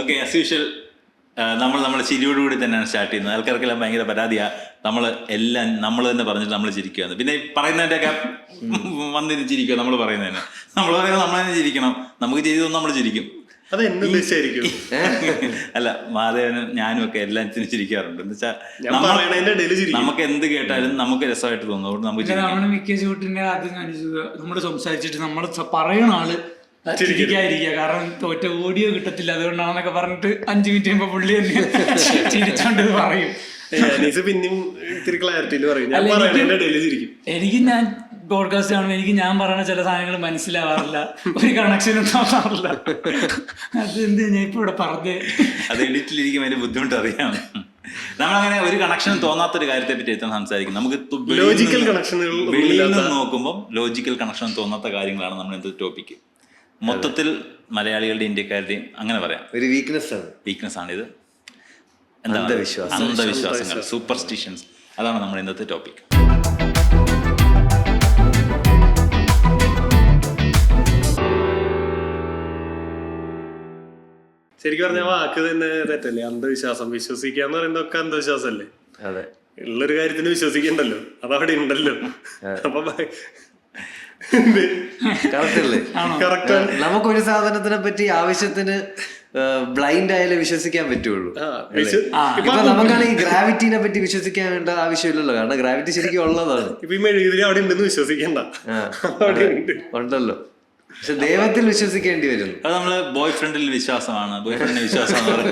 Okay, as usual നമ്മൾ ചിരിയോടുകൂടി തന്നെയാണ് start ചെയ്യുന്നത്. ആൾക്കാർക്കെല്ലാം ഭയങ്കര പരാതിയാണ്, നമ്മൾ തന്നെ പറഞ്ഞിട്ട് നമ്മൾ ചിരിക്കുകയാണ്. പിന്നെ പറയുന്നതിൻ്റെയൊക്കെ വന്നിട്ട് ചിരിക്കുക, നമ്മൾ പറയുന്നതന്നെ നമ്മൾ പറയുന്നത് നമ്മൾ തന്നെ ചിരിക്കണം. നമുക്ക് ചെയ്തൊന്നും നമ്മൾ ചിരിക്കും. അത് എന്നുദ്ദേശിച്ചായിരിക്കും. അല്ല, മാധവനും ഞാനും ഒക്കെ എല്ലാത്തിനും ചിരിക്കാറുണ്ട്. എന്ന് വെച്ചാൽ നമുക്ക് എന്ത് കേട്ടാലും നമുക്ക് രസമായിട്ട് തോന്നും. നമ്മൾ മിക്ക ഷൂട്ടിന്റെ ആദ്യം നമ്മൾ സംസാരിച്ചിട്ട് നമ്മൾ പറയുന്ന ആള് ചിരിക്കാതിരിക്കുക, കാരണം തോറ്റ ഓഡിയോ കിട്ടത്തില്ല, അതുകൊണ്ടാണെന്നൊക്കെ പറഞ്ഞിട്ട് 5 മിനിറ്റ് കഴിയുമ്പോ പുള്ളി തന്നെ ചിരിച്ചോണ്ട് പറയും. എനിക്ക് ഞാൻ പോഡ്കാസ്റ്റ് കാണുമ്പോൾ എനിക്ക് ഞാൻ പറയുന്ന ചില സാധനങ്ങൾ മനസ്സിലാവാറില്ല, ഒരു കണക്ഷനും തോന്നാറില്ല. അതെന്ത് ഞാൻ ഇപ്പൊ ഇവിടെ പറഞ്ഞേ, അത് എഡിറ്റിലിരിക്കും അതിന്റെ ബുദ്ധിമുട്ട് അറിയാം. നമ്മളങ്ങനെ ഒരു കണക്ഷനും തോന്നാത്തൊരു കാര്യത്തെ പറ്റി എത്താൻ സംസാരിക്കും. നമുക്ക് വെളിയിൽ നിന്ന് നോക്കുമ്പോൾ ലോജിക്കൽ കണക്ഷൻ തോന്നാത്ത കാര്യങ്ങളാണ് നമ്മൾ എന്ത് ടോപ്പിക്ക്. മൊത്തത്തിൽ മലയാളികളുടെയും ഇന്ത്യക്കാരുടെയും അങ്ങനെ പറയാം ഒരു വീക്ക്നെസ് ആണ് ഇത്. അന്ധവിശ്വാസങ്ങൾ, സൂപ്പർസ്റ്റിഷൻസ്, അതാണ് നമ്മുടെ ഇന്നത്തെ ടോപ്പിക്. ശരിക്കും പറഞ്ഞ വാക്ക് തന്നെ തെറ്റല്ലേ? അന്ധവിശ്വാസം, വിശ്വസിക്കുക എന്ന് പറയുന്നതൊക്കെ അന്ധവിശ്വാസമല്ലേ? അതെ, ഉള്ളൊരു കാര്യത്തിന് വിശ്വസിക്കണ്ടല്ലോ, അതവിടെ ഉണ്ടല്ലോ. അപ്പൊ നമുക്കൊരു സാധനത്തിനെ പറ്റി ആവശ്യത്തിന് ബ്ലൈൻഡ് ആയാലേ വിശ്വസിക്കാൻ പറ്റുള്ളൂ. ഇപ്പൊ നമുക്കാണെങ്കിൽ ഗ്രാവിറ്റിനെ പറ്റി വിശ്വസിക്കാൻ വേണ്ട ആവശ്യമില്ലല്ലോ, കാരണം ഗ്രാവിറ്റി ശരിക്കും ഉള്ളതാണ്. ഇപ്പൊ ഈ മെഴുകുതിരി അവിടെ ഉണ്ടെന്ന് വിശ്വസിക്കണ്ട, ഉണ്ടല്ലോ. പക്ഷെ ദൈവത്തിൽ വിശ്വസിക്കേണ്ടി വരുന്നു. അത് നമ്മള് ബോയ് ഫ്രണ്ടിൽ വിശ്വാസമാണ്, ബോയ് ഫ്രണ്ടിന് വിശ്വാസമാണ്.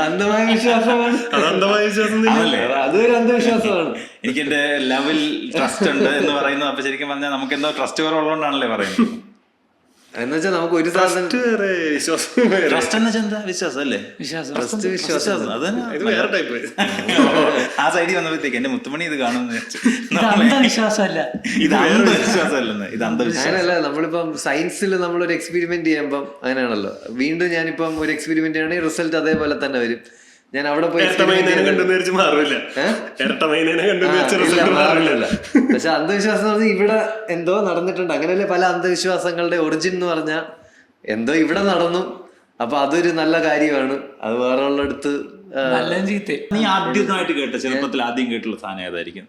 അന്ധമായ വിശ്വാസമാണ്, അതൊരു അന്ധവിശ്വാസമാണ്. എനിക്ക് എന്റെ ലെവൽ ട്രസ്റ്റ് ഉണ്ട് എന്ന് പറയുന്നത്. അപ്പൊ ശരിക്കും പറഞ്ഞാൽ നമുക്ക് എന്തോ ട്രസ്റ്റ് കുറവുള്ളതുകൊണ്ടാണല്ലേ പറയുന്നത്. എന്ന് വെച്ചാൽ നമുക്ക് ഒരു സാധനം ട്രസ്റ്റ് എന്ന് വെച്ചാൽ എന്താ? വിശ്വാസം അല്ലേ? വിശ്വാസം ആ സൈഡിൽ വന്നപ്പോഴത്തേക്ക് എന്റെ മുത്തുമണി ഇത് കാണുമെന്ന് അന്ധവിശ്വാസമല്ല, ഇത് അന്ധവിശ്വാസമല്ലെന്ന്. ഇത് അങ്ങനെയല്ല. നമ്മളിപ്പം സയൻസിൽ നമ്മളൊരു എക്സ്പെരിമെന്റ് ചെയ്യുമ്പം അങ്ങനെയാണല്ലോ. വീണ്ടും ഞാനിപ്പം ഒരു എക്സ്പെരിമെന്റ് ചെയ്യണമെങ്കിൽ റിസൾട്ട് അതേപോലെ തന്നെ വരും. ഞാൻ അവിടെ പോയി പക്ഷെ അന്ധവിശ്വാസം ഇവിടെ എന്തോ നടന്നിട്ടുണ്ട്. അങ്ങനെയല്ലേ പല അന്ധവിശ്വാസങ്ങളുടെ ഒറിജിൻ എന്ന് പറഞ്ഞാൽ എന്തോ ഇവിടെ നടന്നു, അപ്പൊ അതൊരു നല്ല കാര്യമാണ്. അത് വേറെ ഉള്ളടുത്ത് നീ ആദ്യമായിട്ട് കേട്ട, ചെറുപ്പത്തിൽ ആദ്യം കേട്ടുള്ള സാധനം ഏതായിരിക്കും?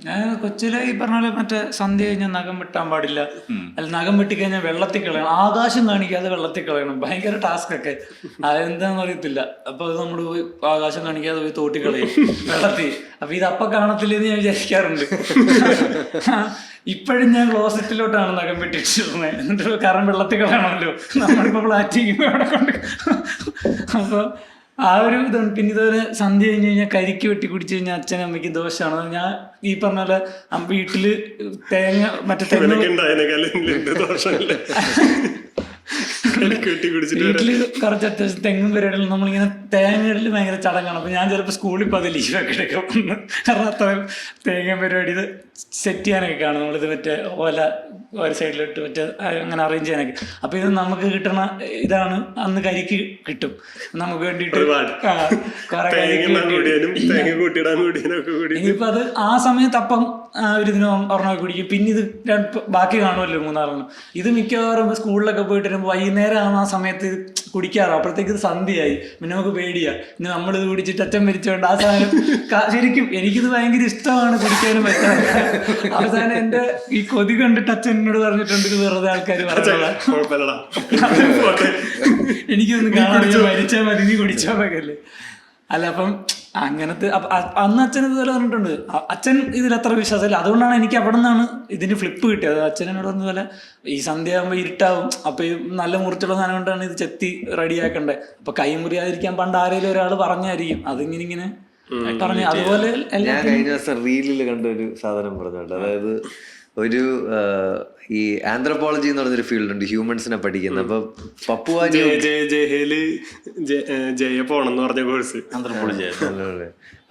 ഞാൻ കൊച്ചിലെ ഈ പറഞ്ഞ പോലെ മറ്റേ സന്ധ്യ കഴിഞ്ഞാൽ നഖം വെട്ടാൻ പാടില്ല, അല്ല നഖം വെട്ടിക്കഴിഞ്ഞാൽ വെള്ളത്തിൽ കളയണം, ആകാശം കാണിക്കാതെ വെള്ളത്തിൽ കളയണം, ഭയങ്കര ടാസ്ക് ഒക്കെ. അതെന്താന്ന് അറിയത്തില്ല. അപ്പൊ അത് നമ്മൾ പോയി ആകാശം കാണിക്കാതെ പോയി തോട്ടി കളയും വെള്ളത്തിൽ. അപ്പൊ ഇതപ്പം കാണത്തില്ലെന്ന് ഞാൻ വിചാരിക്കാറുണ്ട്. ഇപ്പോഴും ഞാൻ ക്ലോസറ്റിലോട്ടാണ് നഖം വെട്ടിച്ചിരുന്നത്, എന്നിട്ട് കാരണം വെള്ളത്തിൽ കളയണമല്ലോ, നമ്മളിപ്പോ പ്ലാറ്റിക്കുമ്പോ അവിടെ കൊണ്ട്. അപ്പൊ ആ ഒരു ഇതാണ്. പിന്നെ ഇതുപോലെ സന്ധ്യ കഴിഞ്ഞ് കഴിഞ്ഞാൽ കരിക്ക് വെട്ടി കുടിച്ചു കഴിഞ്ഞാൽ അച്ഛനും അമ്മയ്ക്ക് ദോഷമാണ്. ഞാൻ ഈ പറഞ്ഞ പോലെ വീട്ടില് തേങ്ങ മറ്റേ വീട്ടില് കുറച്ച് അത്യാവശ്യം തെങ്ങും പരിപാടികളും നമ്മളിങ്ങനെ തേങ്ങയിടൽ ഭയങ്കര ചടങ്ങാണ്. അപ്പൊ ഞാൻ ചിലപ്പോൾ സ്കൂളിൽ ഇപ്പോൾ അത് ലീവൊക്കെ എടുക്കും, കാരണം അത്രയും തേങ്ങ പരിപാടി ഇത് സെറ്റ് ചെയ്യാനൊക്കെ കാണും. നമ്മളിത് മറ്റേ ഓല ഒരു സൈഡിലിട്ട് മറ്റേ അങ്ങനെ അറേഞ്ച് ചെയ്യാനൊക്കെ. അപ്പൊ ഇത് നമുക്ക് കിട്ടണ ഇതാണ്, അന്ന് കരിക്ക് കിട്ടും നമുക്ക് വേണ്ടിയിട്ട്. ഇനിയിപ്പോ അത് ആ സമയത്ത് അപ്പം ഒരു ഇതിന് ഒരെണ്ണമൊക്കെ കുടിക്കും, പിന്നെ ഇത് ബാക്കി കാണുമല്ലോ 3-4 ഇത് മിക്കവാറും സ്കൂളിലൊക്കെ പോയിട്ട് വരുമ്പോൾ വൈകുന്നേരം ആണ് ആ സമയത്ത് കുടിക്കാറോ. അപ്പോഴത്തേക്ക് ഇത് സന്ധ്യയായി, പിന്നെ നമുക്ക് പേടിയാ, പിന്നെ നമ്മളിത് കുടിച്ചിട്ട് അച്ഛൻ മരിച്ചോണ്ട് ആ സാധനം ശരിക്കും എനിക്കിത് ഭയങ്കര ഇഷ്ടമാണ് കുടിക്കാനും പറ്റാൻ. അവസാനം എന്റെ ഈ കൊതി കണ്ടിട്ട് അച്ഛൻ എന്നോട് പറഞ്ഞിട്ടുണ്ട്, ഇത് വെറുതെ ആൾക്കാർ പറഞ്ഞതാ, എനിക്കൊന്നും കാണാൻ മരിച്ചാൽ മതി, നീ കുടിച്ചാൽ. അല്ല അപ്പം അങ്ങനത്തെ അന്ന് അച്ഛൻ ഇതുപോലെ പറഞ്ഞിട്ടുണ്ട്. അച്ഛൻ ഇതിലത്ര വിശ്വാസമില്ല, അതുകൊണ്ടാണ് എനിക്ക് അവിടെ നിന്നാണ് ഇതിന് ഫ്ലിപ്പ് കിട്ടിയത്. അച്ഛൻ എന്നോട് പറഞ്ഞ പോലെ ഈ സന്ധ്യ ആകുമ്പോൾ ഇരുട്ടാവും, അപ്പൊ ഈ നല്ല മുറിച്ചുള്ള സാധനം കൊണ്ടാണ് ഇത് ചെത്തി റെഡിയാക്കണ്ടേ, അപ്പൊ കൈ മുറിയാതിരിക്കാൻ പണ്ട് ആരെങ്കിലും ഒരാൾ പറഞ്ഞായിരിക്കും, അതിങ്ങനെ പറഞ്ഞു. അതുപോലെ ഞാൻ കഴിഞ്ഞ ദിവസം റീലിൽ കണ്ട ഒരു സാധനം പറഞ്ഞോണ്ട്, അതായത് ഒരു ഈ ആന്ത്രപ്പോളജി എന്ന് പറഞ്ഞൊരു ഫീൽഡ് ഉണ്ട്, ഹ്യൂമൻസിനെ പഠിക്കുന്ന. അപ്പൊ പപ്പുവ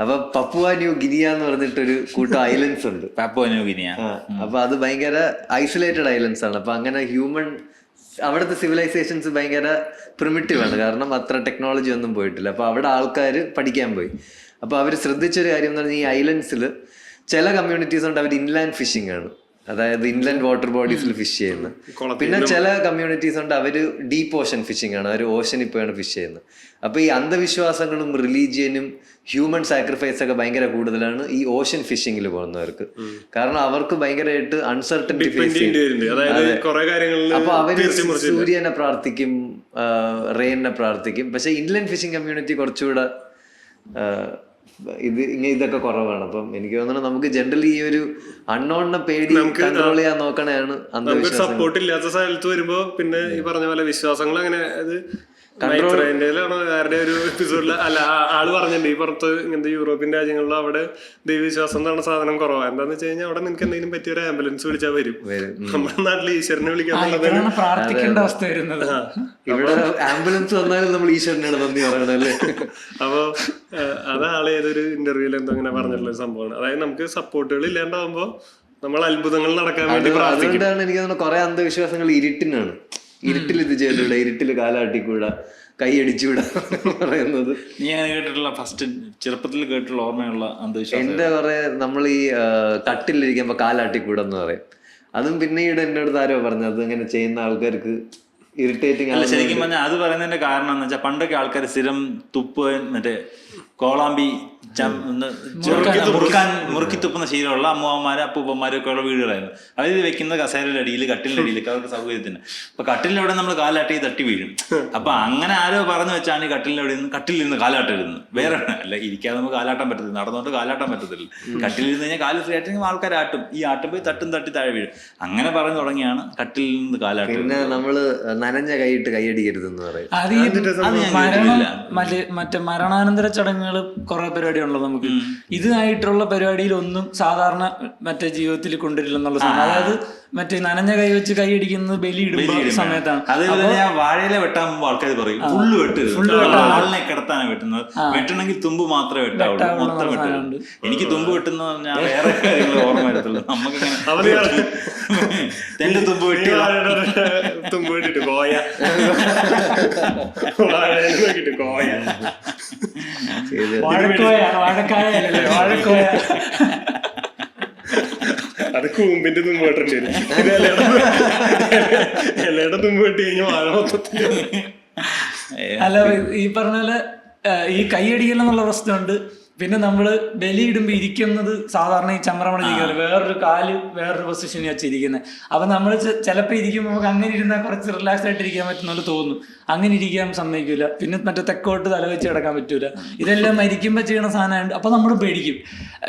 അപ്പൊ പപ്പുവ ന്യൂ ഗിനിയ എന്ന് പറഞ്ഞിട്ടൊരു കൂട്ടം ഐലൻഡ്സ് ഉണ്ട്. Papua new guinea. അപ്പൊ അത് ഭയങ്കര ഐസൊലേറ്റഡ് ഐലൻഡ്സ് ആണ്. അപ്പൊ അങ്ങനെ അവിടുത്തെ സിവിലൈസേഷൻസ് ഭയങ്കര പ്രിമിറ്റീവ് ആണ്, കാരണം അത്ര ടെക്നോളജി ഒന്നും പോയിട്ടില്ല. അപ്പൊ അവിടെ ആൾക്കാർ പഠിക്കാൻ പോയി. അപ്പൊ അവർ ശ്രദ്ധിച്ചൊരു കാര്യം എന്ന് പറഞ്ഞാൽ ഈ ഐലൻഡ്സിൽ ചില കമ്മ്യൂണിറ്റീസ് ഉണ്ട്, അവർ ഇൻലാൻഡ് ഫിഷിംഗ് ആണ്. അതായത് ഇൻലൻഡ് വാട്ടർ ബോഡീസിൽ ഫിഷ് ചെയ്യുന്നത്. പിന്നെ ചില കമ്മ്യൂണിറ്റീസ് ഉണ്ട് അവര് ഡീപ്പ് ഓഷൻ ഫിഷിംഗ് ആണ്, അവർ ഓഷനിൽ പോയാണ് ഫിഷ് ചെയ്യുന്നത്. അപ്പൊ ഈ അന്ധവിശ്വാസങ്ങളും റിലീജിയനും ഹ്യൂമൻ സാക്രിഫൈസ് ഒക്കെ ഭയങ്കര കൂടുതലാണ് ഈ ഓഷൻ ഫിഷിങ്ങിൽ പോകുന്നവർക്ക്. കാരണം അവർക്ക് ഭയങ്കരമായിട്ട് അൺസർട്ടനിറ്റി ഫേസ് ചെയ്യും. അപ്പൊ അവര് സൂര്യനെ പ്രാർത്ഥിക്കും, റെയിനെ പ്രാർത്ഥിക്കും. പക്ഷെ ഇൻലൻഡ് ഫിഷിംഗ് കമ്മ്യൂണിറ്റി കുറച്ചുകൂടെ ഇതൊക്കെ കുറവാണ്. അപ്പം എനിക്ക് തോന്നുന്നു നമുക്ക് ജനറലി ഈ ഒരു അൺനോണിനെ പേടി കൺട്രോൾ ചെയ്യാൻ നോക്കണയാണ് അന്ധവിശ്വാസം. സപ്പോർട്ട് ഇല്ലാത്ത സ്ഥലത്ത് വരുമ്പോ പിന്നെ ഈ പറഞ്ഞ പോലെ വിശ്വാസങ്ങൾ അങ്ങനെ അത് ആരുടെ ഒരു എപ്പിസോഡിൽ അല്ല ആള് പറഞ്ഞിട്ടുണ്ട് ഈ പുറത്ത് ഇങ്ങനത്തെ യൂറോപ്യൻ രാജ്യങ്ങളിലും അവിടെ ദൈവവിശ്വാസം എന്ന് പറഞ്ഞ സാധനം കുറവാണ്. എന്താന്ന് വെച്ച് കഴിഞ്ഞാൽ അവിടെ നിനക്ക് എന്തെങ്കിലും പറ്റിയ ഒരു ആംബുലൻസ് വിളിച്ചാൽ വരും. നമ്മുടെ നാട്ടിൽ ഈശ്വരനെ വിളിക്കാൻ പ്രാർത്ഥിക്കേണ്ട അവസ്ഥ വരുന്നത്. ഇവിടെ ആംബുലൻസ് വന്നാലും നമ്മൾ ഈശ്വരനാണ് നന്ദി പറയണല്ലേ. അപ്പൊ അതാള് ഏതൊരു ഇന്റർവ്യൂവിൽ എന്തോ അങ്ങനെ പറഞ്ഞിട്ടുള്ള സംഭവമാണ്. അതായത് നമുക്ക് സപ്പോർട്ടുകൾ ഇല്ലാണ്ടാവുമ്പോ നമ്മൾ അത്ഭുതങ്ങൾ നടക്കാൻ വേണ്ടി പ്രാർത്ഥിക്കും. അതുകൊണ്ടാണ് എനിക്ക് തോന്നുന്നു കുറെ അന്ധവിശ്വാസങ്ങൾ ഇരുട്ടിനാണ്. ഇരുട്ടിൽ ഇത് ചെയ്തൂടാ, ഇരുട്ടിൽ കാലാട്ടിക്കൂടാ, കൈയടിച്ചുകൂടാ പറയുന്നത്. നീ അങ്ങനെ കേട്ടിട്ടുള്ള ഫസ്റ്റ് ചെറുപ്പത്തിൽ കേട്ടിട്ടുള്ള ഓർമ്മയുള്ള അന്ധവിശ്വാസം? എന്റെ കുറെ നമ്മൾ ഈ കട്ടിലിരിക്കുമ്പോ കാലാട്ടിക്കൂടെന്ന് പറയും. അതും പിന്നീട് എന്റെ അടുത്ത് ആരോ പറഞ്ഞത് അങ്ങനെ ചെയ്യുന്ന ആൾക്കാർക്ക് ഇറിറ്റേറ്റിംഗ് അല്ല. ശരിക്കും പറഞ്ഞാൽ അത് പറയുന്നതിന്റെ കാരണം എന്ന് വെച്ചാൽ പണ്ടൊക്കെ ആൾക്കാർ സ്ഥിരം തുപ്പ് മറ്റേ കോളാമ്പി മുറുക്കി തുപ്പുന്ന ശീലമുള്ള അമ്മമാര് അപ്പൂപ്പന്മാരും ഒക്കെ ഉള്ള വീടുകളായിരുന്നു. അവരിത് വെക്കുന്ന കസേരയുടെ അടിയിൽ കട്ടിലിന്റെ അടിയിലൊക്കെ അവർക്ക് സൗകര്യത്തിന്. അപ്പൊ കട്ടിലിലവിടെ നമ്മൾ കാലാട്ടി തട്ടി വീഴും. അപ്പൊ അങ്ങനെ ആരോ പറഞ്ഞു വെച്ചാണ് ഈ കട്ടിലിരുന്ന് കാലാട്ടരുന്ന്. വേറെ അല്ല, ഇരിക്കാതെ നമുക്ക് കാലാട്ടാൻ പറ്റത്തില്ല, നടന്നുകൊണ്ട് കാലാട്ടാൻ പറ്റത്തില്ല. കട്ടിലിരുന്ന് കഴിഞ്ഞാൽ കാല് ഫ്രീ ആയിട്ട് ആൾക്കാർ ആട്ടും. ഈ ആട്ടും പോയി തട്ടി താഴെ വീഴും. അങ്ങനെ പറഞ്ഞു തുടങ്ങിയാണ് കട്ടിലിൽ നിന്ന് കാലാട്ടം. പിന്നെ നമ്മള് നനഞ്ഞ കൈയിട്ട് കൈയടിക്കരുതെന്ന് പറയും. മറ്റേ മരണാനന്തര ചടങ്ങുകൾ കുറെ പരിപാടിയാണല്ലോ നമുക്ക്. ഇതായിട്ടുള്ള പരിപാടിയിലൊന്നും സാധാരണ മറ്റേ ജീവിതത്തിൽ കൊണ്ടുവരില്ലെന്നുള്ള സാധനം. അതായത് മറ്റേ നനഞ്ഞ കൈ വെച്ച് കൈ അടിക്കുന്നത് ബലി ഇടുമ്പോ സമയത്താണ്. അതേപോലെ ഞാൻ വാഴയില വെട്ടാൻ പോകുമ്പോൾ ആൾക്കാർ പറയും ഫുള്ള് വെട്ടരുത്, ആളിനെ കിടത്താണ് വെട്ടുന്നത്. വെട്ടണമെങ്കിൽ തുമ്പ് മാത്രമേ വെട്ടാവുള്ളൂ, മൊത്തം വെട്ടരുത്. എനിക്ക് തുമ്പ് വെട്ടുന്ന ഞാൻ വേറെ കാര്യങ്ങൾ ഓർമ്മ വരത്തുള്ളൂ. നമുക്കിങ്ങനെ എന്റെ തുമ്പ് വെട്ടി തുമ്പ് വെട്ടിട്ട് കോയ കോയ വാഴക്കോയ അത് കൂമ്പിന്റെ തുമ്പ് വെട്ടേണ്ടി വരും. ഇലയുടെ തുമ്പ് വെട്ടി കഴിഞ്ഞാൽ വാഴ മൊത്തത്തിൽ. അല്ല, ഈ പറഞ്ഞ പോലെ ഈ കൈയടിക്കലെന്നുള്ള പ്രശ്നമുണ്ട്. പിന്നെ നമ്മള് ബലിയിടുമ്പോ ഇരിക്കുന്നത് സാധാരണ ഈ ചമ്രമണ ജീവിക്കുന്നത് വേറൊരു കാല് വേറൊരു പൊസിഷനിൽ വെച്ചിരിക്കുന്നത്. അപ്പൊ നമ്മള് ചിലപ്പോ ഇരിക്കുമ്പോൾ നമുക്ക് അങ്ങനെ ഇരുന്നാൽ കുറച്ച് റിലാക്സ് ആയിട്ട് ഇരിക്കാൻ പറ്റുന്ന തോന്നും. അങ്ങനെ ഇരിക്കാൻ സമ്മതിക്കൂല. പിന്നെ മറ്റേ തെക്കോട്ട് തല വെച്ച് കിടക്കാൻ പറ്റൂല. ഇതെല്ലാം മരിക്കുമ്പോ ചെയ്യണ സാധനമുണ്ട്. അപ്പൊ നമ്മൾ പേടിക്കും,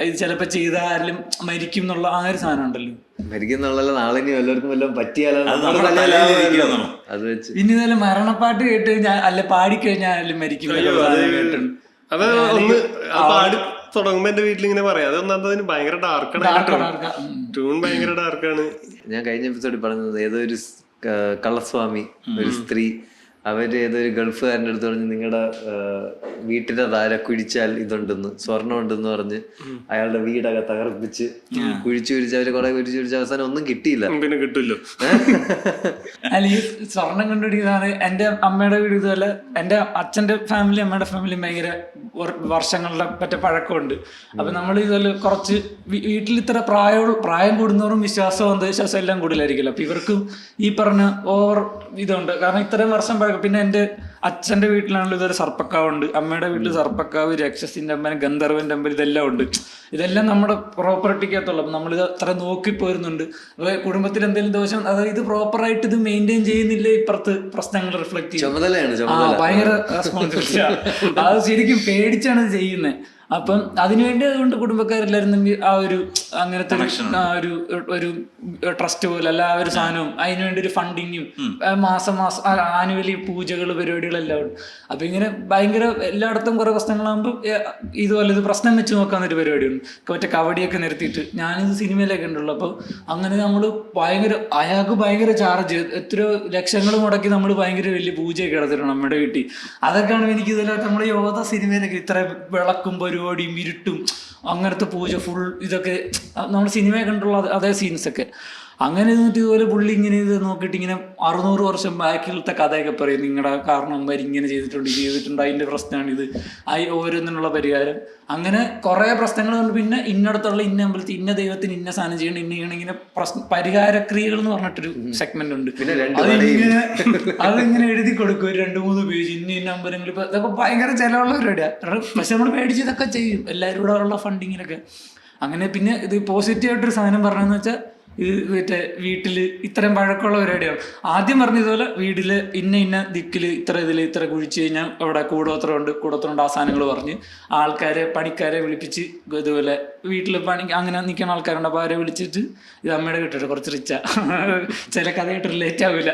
ഇത് ചിലപ്പോ ചെയ്താലും മരിക്കും എന്നുള്ള ആ ഒരു സാധനം ഉണ്ടല്ലോ. മരിക്കുന്നുള്ള നാളെ എല്ലാവർക്കും വല്ലതും പറ്റിയാലോ അത് വെച്ച്. പിന്നെ ഇതെല്ലാം മരണപ്പാട്ട് കേട്ട് കഴിഞ്ഞാൽ അല്ല പാടിക്കഴിഞ്ഞാലും മരിക്കും കേട്ടുണ്ട്. അത് ഒന്ന് പാടി തുടങ്ങുമ്പോ എന്റെ വീട്ടിലിങ്ങനെ പറയാം. അത് ഒന്നാമത് ഭയങ്കര ഡാർക്കാണ്, ട്യൂൺ ഭയങ്കര ഡാർക്കാണ്. ഞാൻ കഴിഞ്ഞ എപ്പിസോഡിൽ പറഞ്ഞത് ഏതോ ഒരു കള്ളസ്വാമി ഒരു സ്ത്രീ അവര് ഏതൊരു ഗൾഫുകാരൻ്റെ അടുത്ത് പറഞ്ഞ് നിങ്ങളുടെ വീട്ടിന്റെ താര കുഴിച്ചാൽ ഇതുണ്ടെന്ന്, സ്വർണ്ണം ഉണ്ടെന്ന് പറഞ്ഞ് അയാളുടെ വീടൊക്കെ തകർപ്പിച്ച് കുഴിച്ച് അവര് കുറെ കുഴിച്ച് അവസാനം ഒന്നും കിട്ടിയില്ല. പിന്നെ കിട്ടില്ലോ. അല്ല, ഈ സ്വർണം കണ്ടുപിടിക്കുന്നതാണ്. എന്റെ അമ്മയുടെ വീട് ഇതുപോലെ, എന്റെ അച്ഛന്റെ ഫാമിലി അമ്മയുടെ ഫാമിലി ഭയങ്കര വർഷങ്ങളുടെ മറ്റേ പഴക്കമുണ്ട്. അപ്പൊ നമ്മൾ ഇതുപോലെ കുറച്ച് വീട്ടിൽ ഇത്ര പ്രായം കൂടുന്നവരും വിശ്വാസവും അന്ധവിശ്വാസം എല്ലാം കൂടുതലായിരിക്കുമല്ലോ. അപ്പൊ ഇവർക്കും ഈ പറഞ്ഞ ഓവർ ഇതുണ്ട്. കാരണം ഇത്രയും വർഷം പഴക്കം. പിന്നെ എന്റെ അച്ഛന്റെ വീട്ടിലാണല്ലോ ഇതൊരു സർപ്പക്കാവുണ്ട്, അമ്മയുടെ വീട്ടിൽ സർപ്പക്കാവ്, രക്ഷസിന്റെ അമ്പലം, ഗന്ധർവന്റെ അമ്പലം ഇതെല്ലാം ഉണ്ട്. ഇതെല്ലാം നമ്മുടെ പ്രോപ്പർട്ടിക്കകത്തുള്ള. അപ്പൊ നമ്മളിത് അത്ര നോക്കിപ്പോരുന്നുണ്ട്. അപ്പൊ കുടുംബത്തിൽ എന്തെങ്കിലും ദോഷം, അതായത് ഇത് പ്രോപ്പറായിട്ട് ഇത് മെയിൻറ്റെയിൻ ചെയ്യുന്നില്ല, ഇപ്പുറത്ത് പ്രശ്നങ്ങൾ റിഫ്ലക്ട് ചെയ്യും. ഭയങ്കര റെസ്പോൺസിബിലിറ്റിയാണ്. അത് ശരിക്കും പേടിച്ചാണ് ഇത് ചെയ്യുന്നത്. അപ്പം അതിനുവേണ്ടി അതുകൊണ്ട് കുടുംബക്കാരെല്ലാവരും ആ ഒരു അങ്ങനത്തെ ഒരു ട്രസ്റ്റ് പോലെ അല്ല ആ ഒരു സാധനവും അതിനുവേണ്ടി ഒരു ഫണ്ടിങ്ങും മാസം ആനുവലി പൂജകൾ പരിപാടികളെല്ലാം ഉണ്ട്. അപ്പൊ ഇങ്ങനെ ഭയങ്കര എല്ലായിടത്തും കുറെ പ്രശ്നങ്ങളാകുമ്പോൾ ഇതുപോലെ ഇത് പ്രശ്നം വെച്ച് നോക്കാന്നൊരു പരിപാടിയുണ്ട്. മറ്റേ കബഡിയൊക്കെ നിർത്തിയിട്ട് ഞാനിത് സിനിമയിലൊക്കെ ഉണ്ടുള്ളൂ. അപ്പൊ അങ്ങനെ നമ്മൾ അയാൾക്ക് ഭയങ്കര ചാർജ്, എത്രയോ ലക്ഷങ്ങൾ മുടക്കി നമ്മൾ ഭയങ്കര വലിയ പൂജയൊക്കെ നടത്തിയിട്ടുണ്ട് നമ്മുടെ വീട്ടിൽ. അതൊക്കെയാണ് എനിക്ക് ഇതിലൊക്കെ നമ്മൾ യോധ സിനിമയിലൊക്കെ ഇത്ര വിളക്കും പരിപാടിയും ഇരുട്ടും അങ്ങനത്തെ പൂജ ഫുൾ ഇതൊക്കെ നമ്മൾ സിനിമയെ കണ്ടുള്ള അതേ സീൻസൊക്കെ. അങ്ങനെ എന്നിട്ട് ഇതുപോലെ പുള്ളി ഇങ്ങനെ ഇത് നോക്കിയിട്ട് ഇങ്ങനെ 600 വർഷം ബാക്കിലത്തെ കഥയൊക്കെ പറയും, നിങ്ങളുടെ കാരണവന്മാർ ഇങ്ങനെ ചെയ്തിട്ടുണ്ട് അതിന്റെ പ്രശ്നമാണിത്, ഓരോന്നിനുള്ള പരിഹാരം. അങ്ങനെ കുറെ പ്രശ്നങ്ങൾ കൊണ്ട് പിന്നെ ഇന്നടത്തുള്ള ഇന്ന അമ്പലത്തിൽ ഇന്ന ദൈവത്തിന് ഇന്ന സാധനം ചെയ്യണം, ഇങ്ങനെ പരിഹാരക്രിയകൾ എന്ന് പറഞ്ഞിട്ടൊരു സെഗ്മെന്റ് ഉണ്ട്. അതിങ്ങനെ എഴുതി കൊടുക്കും, 2-3 പേജ്, ഇന്ന അമ്പലങ്ങളിൽ. ഇപ്പൊ ഇതൊക്കെ ഭയങ്കര ചിലവുള്ള പരിപാടിയാണ്. പക്ഷെ നമ്മൾ പേടിച്ച് ഇതൊക്കെ ചെയ്യും, എല്ലാവരും കൂടെ ഉള്ള ഫണ്ടിങ്ങിനൊക്കെ. അങ്ങനെ പിന്നെ ഇത് പോസിറ്റീവായിട്ടൊരു സാധനം പറഞ്ഞതെന്ന് വെച്ചാൽ, ഇത് മറ്റേ വീട്ടില് ഇത്രയും പഴക്കമുള്ള പരിപാടിയാണ്. ആദ്യം പറഞ്ഞ ഇതുപോലെ വീട്ടില് ഇന്ന ദിക്കില് ഇത്ര കുഴിച്ച് കഴിഞ്ഞാൽ അവിടെ കൂടോത്രമുണ്ട് ആ സാധനങ്ങൾ പറഞ്ഞ് പണിക്കാരെ വിളിപ്പിച്ച്, ഇതുപോലെ വീട്ടിൽ പണി അങ്ങനെ നിൽക്കുന്ന ആൾക്കാരുണ്ട്, അപ്പോൾ അവരെ വിളിച്ചിട്ട് ഇത് അമ്മയുടെ കിട്ടിട്ട് കുറച്ച് റിച്ചാ, ചില കഥയായിട്ട് റിലേറ്റ് ആവില്ല,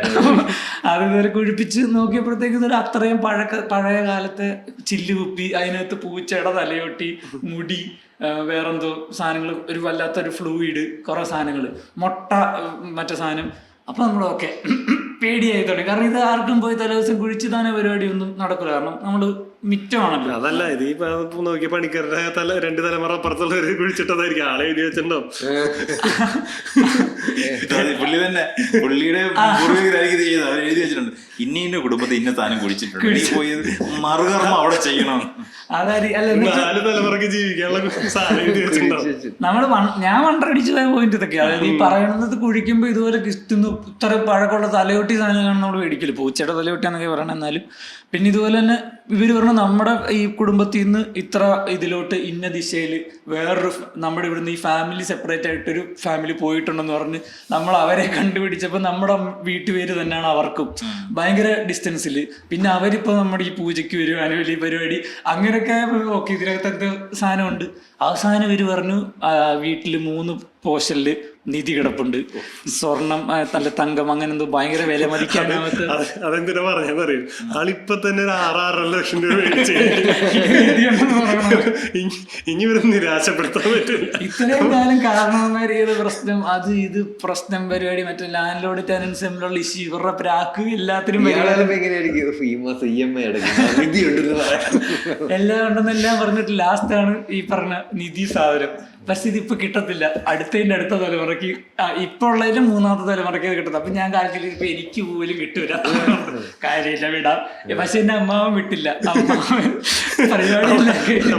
അത് ഇതുവരെ കുഴിപ്പിച്ച് നോക്കിയപ്പോഴത്തേക്ക് ഇതൊരു അത്രയും പഴയ കാലത്തെ ചില്ലുകുപ്പി, അതിനകത്ത് പൂച്ചയുടെ തലയോട്ടി, മുടി, വേറെന്തോ സാധനങ്ങൾ, ഒരു വല്ലാത്തൊരു ഫ്ലൂയിഡ്, കുറെ സാധനങ്ങൾ, മുട്ട, മറ്റേ സാധനം. അപ്പൊ നമ്മൾ ഓക്കെ പേടിയായി തുടങ്ങി. കാരണം ഇത് ആർക്കും പോയി തലേദിവസം കുഴിച്ചു തന്നെ പരിപാടി ഒന്നും നടക്കില്ല, കാരണം നമ്മള് മിറ്റമാണല്ലോ. അതല്ല, ഇത് ഈ നോക്കിയ പണിക്കാരുടെ 2 തലമുറ അപ്പുറത്തുള്ളവര് കുഴിച്ചിട്ടതായിരിക്കും, ആളെ എഴുതി വെച്ചിട്ടുണ്ടാവും. പുള്ളി തന്നെ പുള്ളിയുടെ പൂർവികരായിരിക്കും ചെയ്ത് അവർ എഴുതി വെച്ചിട്ടുണ്ട്, ഇന്ന കുടുംബത്തെ ഇന്ന സാധനം കുഴിച്ചിട്ടുണ്ട്, നീ പോയി മറുകർമ്മം അവിടെ ചെയ്യണം. അതായത് 4 തലമുറക്ക് ജീവിക്കാനുള്ള സാധനം എഴുതി വെച്ചിട്ടുണ്ടാവും. ഞാൻ വണ്ടടിച്ചു പോയ പോയിന്റ് ഇതൊക്കെയാണ്. അതായത് ഈ പറയുന്നത് കുഴിക്കുമ്പോ ഇതുപോലെ കിട്ടുന്നു ഇത്ര പഴക്കമുള്ള തലയോട്ടി സാധനങ്ങളാണ് നമ്മൾ മേടിക്കല്, പൂച്ചയുടെ തലയോട്ടിയാന്നൊക്കെ പറയണം. എന്നാലും പിന്നെ ഇതുപോലെ തന്നെ ഇവര് പറഞ്ഞ നമ്മുടെ ഈ കുടുംബത്തിൽ നിന്ന് ഇത്ര ഇതിലോട്ട് ഇന്ന ദിശയിൽ വേറൊരു നമ്മുടെ ഇവിടുന്ന് ഈ ഫാമിലി സെപ്പറേറ്റ് ആയിട്ടൊരു ഫാമിലി പോയിട്ടുണ്ടെന്ന് പറഞ്ഞ് നമ്മൾ അവരെ കണ്ടുപിടിച്ചപ്പോൾ നമ്മുടെ വീട്ടുപേര് തന്നെയാണ് അവർക്കും, ഭയങ്കര ഡിസ്റ്റൻസിൽ. പിന്നെ അവരിപ്പോ നമ്മുടെ ഈ പൂജയ്ക്ക് വരും, അനുവലി പരിപാടി, അങ്ങനെയൊക്കെ ഓക്കെ. ഇതിനകത്ത് എന്ത് സാധനമുണ്ട്, അവസാനം ഇവര് പറഞ്ഞു വീട്ടില് 3 പോർഷനില് നിധി കിടപ്പുണ്ട്, സ്വർണം, നല്ല തങ്കം, അങ്ങനെ എന്തോ ഭയങ്കര വില മതിക്കാനാവത്ത്. അതെന്തിനാ പറഞ്ഞറിയും, ആളിപ്പൊ തന്നെ ഒരു 6-6 ലക്ഷം രൂപ മേടിച്ചു. ഇനി ഒരു നിരാശപ്പെടുത്താൻ പറ്റില്ല. ഇത്രയും കാലം കാരണവന്മാർ ചെയ്ത പ്രശ്നം, ഇത് പ്രശ്നം പരിപാടി, മറ്റേ ലാൻഡ് ലോഡ് ടെനൻസ് തമ്മിലുള്ള ഇഷ്യൂ, ഇവരുടെ പ്രാക്ക്, എല്ലാത്തിനും എല്ലാം ഉണ്ടെന്നെല്ലാം പറഞ്ഞിട്ട് ലാസ്റ്റാണ് ഈ പറഞ്ഞ നിധി സാധനം. പക്ഷെ ഇതിപ്പോ കിട്ടത്തില്ല, അടുത്ത തലമുറയ്ക്ക്, ഇപ്പൊ ഉള്ളതിലും 3ാമത്തെ തലമുറയ്ക്ക് കിട്ടുന്നത്. അപ്പൊ ഞാൻ കാൽക്കുലേറ്റ് ഇപ്പൊ എനിക്ക് പോലും കിട്ടൂല, കാര്യമില്ല വിടാം. പക്ഷെ എന്റെ അമ്മാവൻ വിട്ടില്ല,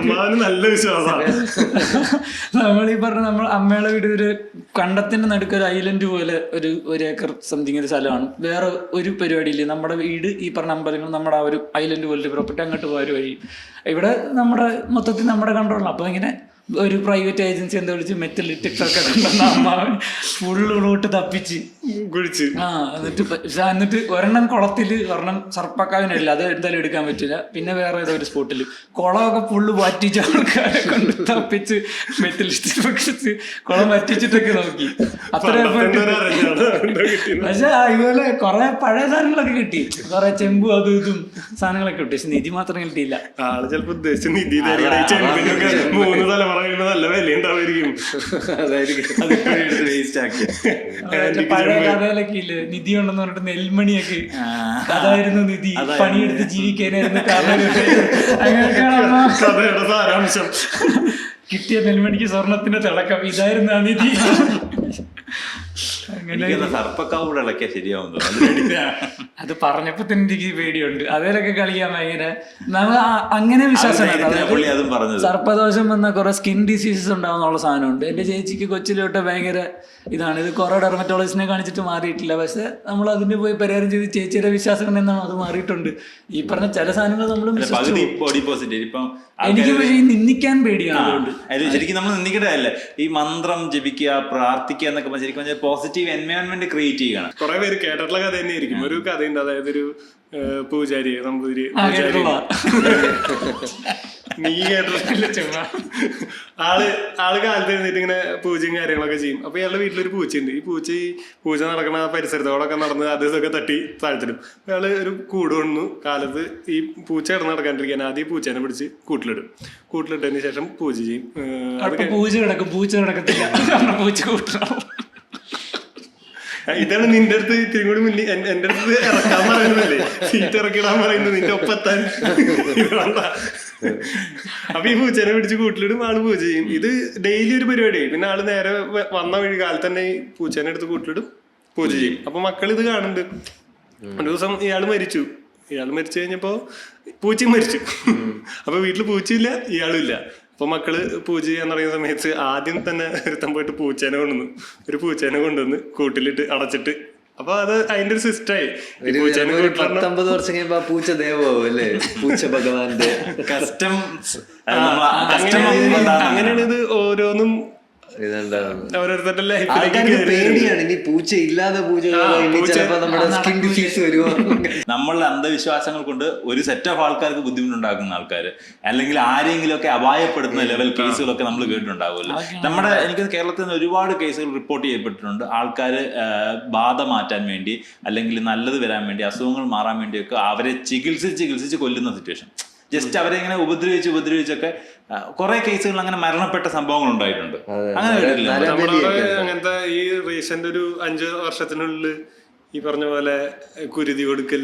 അമ്മാവന് നല്ല വിശ്വാസമാണ്. നമ്മളീ പറഞ്ഞ നമ്മൾ അമ്മയുടെ വീട് ഒരു കണ്ടത്തിന്റെ നടുക്ക് ഒരു ഐലൻഡ് പോലെ ഒരു ഏക്കർ സംതിങ് ഒരു സ്ഥലമാണ്. വേറെ ഒരു പരിപാടിയില്ല, നമ്മുടെ വീട് ഈ പറഞ്ഞ അമ്പലങ്ങൾ, നമ്മുടെ ആ ഒരു ഐലൻഡ് പോലത്തെ പ്രോപ്പർട്ടി, അങ്ങോട്ട് പോയ ഒരു വഴി. ഇവിടെ നമ്മുടെ മൊത്തത്തിൽ നമ്മുടെ കൺട്രോളാണ്. അപ്പൊ ഇങ്ങനെ ഒരു പ്രൈവറ്റ് ഏജൻസി എന്താ വിളിച്ച് മെറ്റൽ ഡിറ്റക്ടറൊക്കെ അമ്മാവൻ ഫുള്ളോട്ട് തപ്പിച്ച് കുഴിച്ച് എന്നിട്ട് ഒരെണ്ണം കുളത്തില്, ഒരെണ്ണം സർപ്പക്കാവിനില്ല, അത് എന്തായാലും എടുക്കാൻ പറ്റില്ല. പിന്നെ വേറെ ഏതോ ഒരു സ്പോട്ടില് കുളമൊക്കെ ഫുള്ള് വറ്റിച്ച് ആൾക്കാരെ കൊണ്ട് തപ്പിച്ച് മെറ്റൽ ഡിറ്റക്ടർ കുളം വറ്റിച്ചിട്ടൊക്കെ നോക്കി. അത്ര പക്ഷെ ഇതുപോലെ കുറെ പഴയ സാധനങ്ങളൊക്കെ കിട്ടി, കുറെ ചെമ്പും അതും ഇതും സാധനങ്ങളൊക്കെ കിട്ടി. പക്ഷെ നിധി മാത്രം കിട്ടിയില്ല. ആള് ചിലപ്പോ ഉദ്ദേശിച്ച നിധി 3 തലമുറ നല്ല വില ഉണ്ടാവുമായിരിക്കും. പഴയ കഥയിലൊക്കെ ഇല്ലേ, നിധി ഉണ്ടെന്ന് പറഞ്ഞിട്ട് നെൽമണിയൊക്കെ, അതായിരുന്നു നിധി, പണിയെടുത്ത് ജീവിക്കാനായിരുന്നു കഥയുടെ സാരാംശം. കിട്ടിയ നെൽമണിക്ക് സ്വർണത്തിന്റെ തിളക്കം, ഇതായിരുന്നു ആ നിധി. സർപ്പക്കാവ് കൂടെ ഇളക്കിയാ ശരിയാവുന്നു. അത് പറഞ്ഞപ്പോ തന്നെ എനിക്ക് പേടിയുണ്ട്, അതിലൊക്കെ കളിക്കാൻ ഭയങ്കര അങ്ങനെ വിശ്വാസം. സർപ്പദോഷം വന്ന കുറെ സ്കിൻ ഡിസീസസ് ഉണ്ടാവുന്നുള്ള സാധനമുണ്ട്. എന്റെ ചേച്ചിക്ക് കൊച്ചിലോട്ട് ഭയങ്കര ഇതാണ്. ഇത് കുറെ ഡെർമറ്റോളജിസ്റ്റിനെ കാണിച്ചിട്ട് മാറിയിട്ടില്ല. പക്ഷെ നമ്മൾ അതിന് പോയി പരിഹാരം ചെയ്ത് ചേച്ചിയുടെ വിശ്വാസം കൊണ്ട് എന്താണ് അത് മാറിയിട്ടുണ്ട്. ഈ പറഞ്ഞ ചില സാധനങ്ങൾ നമ്മൾ എനിക്ക് പക്ഷേ ഈ നിന്ദിക്കാൻ പേടിയാണ്. ശരിക്കും നമ്മൾ നിന്ദിക്കേണ്ടതല്ല, ഈ മന്ത്രം ജപിക്കുക, പ്രാർത്ഥിക്കുക എന്നൊക്കെ ശരിക്കും പോസിറ്റീവ് എൻവയോൺമെന്റ് ക്രിയേറ്റ് ചെയ്യുകയാണ്. കുറെ പേര് കേട്ടിട്ടുള്ള കഥ തന്നെയായിരിക്കും. ഒരു കഥയുണ്ട്, അതായത് ഒരു പൂജാരി, നമ്പൂതിരി, നീ കേട്ടിട്ടില്ല ചുമ്മാ. ആള് കാലത്ത് എഴുന്നേറ്റ് ഇങ്ങനെ പൂജയും കാര്യങ്ങളൊക്കെ ചെയ്യും. അപ്പൊ ഇയാളുടെ വീട്ടിലൊരു പൂച്ചയുണ്ട്. ഈ പൂജ നടക്കുന്ന പരിസരത്തോടൊക്കെ നടന്ന് അതൊക്കെ തട്ടി താഴ്ത്തിടും. അയാള് ഒരു കൂട് കൊണ്ടു കാലത്ത് ഈ പൂച്ച കിടന്ന് നടക്കാണ്ടിരിക്കാൻ ആദ്യം പൂച്ചേനെ പിടിച്ച് കൂട്ടിലിടും. കൂട്ടിലിട്ടതിന് ശേഷം പൂജ ചെയ്യും. പൂച്ച കിടക്കും, പൂച്ച കിടക്കത്തില്ല, പൂച്ച കൂട്ടണം. ഇതാണ് നിന്റെ അടുത്ത് ഇത്തിരി കൂടി മുന്നേ എന്റെ അടുത്ത് ഇറക്കാൻ പറയുന്നതല്ലേ, സീറ്റ് ഇറക്കിടാൻ പറയുന്നത്, നിന്റെ ഒപ്പത്താൻ. അപ്പൊ ഈ പൂച്ചേനെ പിടിച്ച് കൂട്ടിലിടും, ആള് പൂജ ചെയ്യും. ഇത് ഡെയിലി ഒരു പരിപാടിയായി. പിന്നെ ആള് നേരെ വന്ന വഴി കാലത്ത് തന്നെ ഈ പൂച്ചേനെ എടുത്ത് കൂട്ടിലിടും, പൂജ ചെയ്യും. അപ്പൊ മക്കൾ ഇത് കാണുന്നുണ്ട്. ഒരു ദിവസം ഇയാള് മരിച്ചു. ഇയാള് മരിച്ചു കഴിഞ്ഞപ്പോ പൂച്ചയും മരിച്ചു. അപ്പൊ വീട്ടില് പൂച്ചയില്ല, ഇയാളും ഇല്ല. അപ്പൊ മക്കള് പൂജ ചെയ്യാൻ തുടങ്ങിയ സമയത്ത് ആദ്യം തന്നെ ഒരുത്തം പോയിട്ട് ഒരു പൂച്ചേനെ കൊണ്ടുവന്ന് കൂട്ടിലിട്ട് അടച്ചിട്ട്. അപ്പൊ അത് അതിന്റെ ഒരു സിസ്റ്റമായി. 19 വർഷം കഴിയുമ്പോ ആ പൂച്ച ദേവാവും അല്ലേ, പൂച്ച ഭഗവാന്റെ കസ്റ്റം. അങ്ങനെയാണ് ഇത് ഓരോന്നും ഓരോരുത്തരുടെ ലൈഫിലേക്ക് പേടിയാണ്. ഇനി പൂച്ച ഇല്ലാതെ പൂച്ച ചിലപ്പോ നമ്മുടെ സ്കിൻ ഡിസീസ് വരുമോ. നമ്മളുടെ അന്ധവിശ്വാസങ്ങൾ കൊണ്ട് ഒരു സെറ്റ് ഓഫ് ആൾക്കാർക്ക് ബുദ്ധിമുട്ടുണ്ടാക്കുന്ന ആൾക്കാർ, അല്ലെങ്കിൽ ആരെങ്കിലും ഒക്കെ അപായപ്പെടുത്തുന്ന ലെവൽ കേസുകളൊക്കെ നമ്മൾ കേട്ടിട്ടുണ്ടാവുമല്ലോ. എനിക്ക് കേരളത്തിൽ നിന്ന് ഒരുപാട് കേസുകൾ റിപ്പോർട്ട് ചെയ്യപ്പെട്ടിട്ടുണ്ട്. ആൾക്കാർ ബാധ മാറ്റാൻ വേണ്ടി, അല്ലെങ്കിൽ നല്ലത് വരാൻ വേണ്ടി, അസുഖങ്ങൾ മാറാൻ വേണ്ടിയൊക്കെ അവരെ ചികിത്സിച്ച് കൊല്ലുന്ന സിറ്റുവേഷൻ. ജസ്റ്റ് അവരെ ഇങ്ങനെ ഉപദ്രവിച്ചൊക്കെ കുറെ കേസുകൾ അങ്ങനെ മരണപ്പെട്ട സംഭവങ്ങൾ ഉണ്ടായിട്ടുണ്ട്. അങ്ങനത്തെ ഈ റീസെന്റ് ഒരു 5 വർഷത്തിനുള്ളിൽ ഈ പറഞ്ഞ പോലെ കുരുതി കൊടുക്കൽ,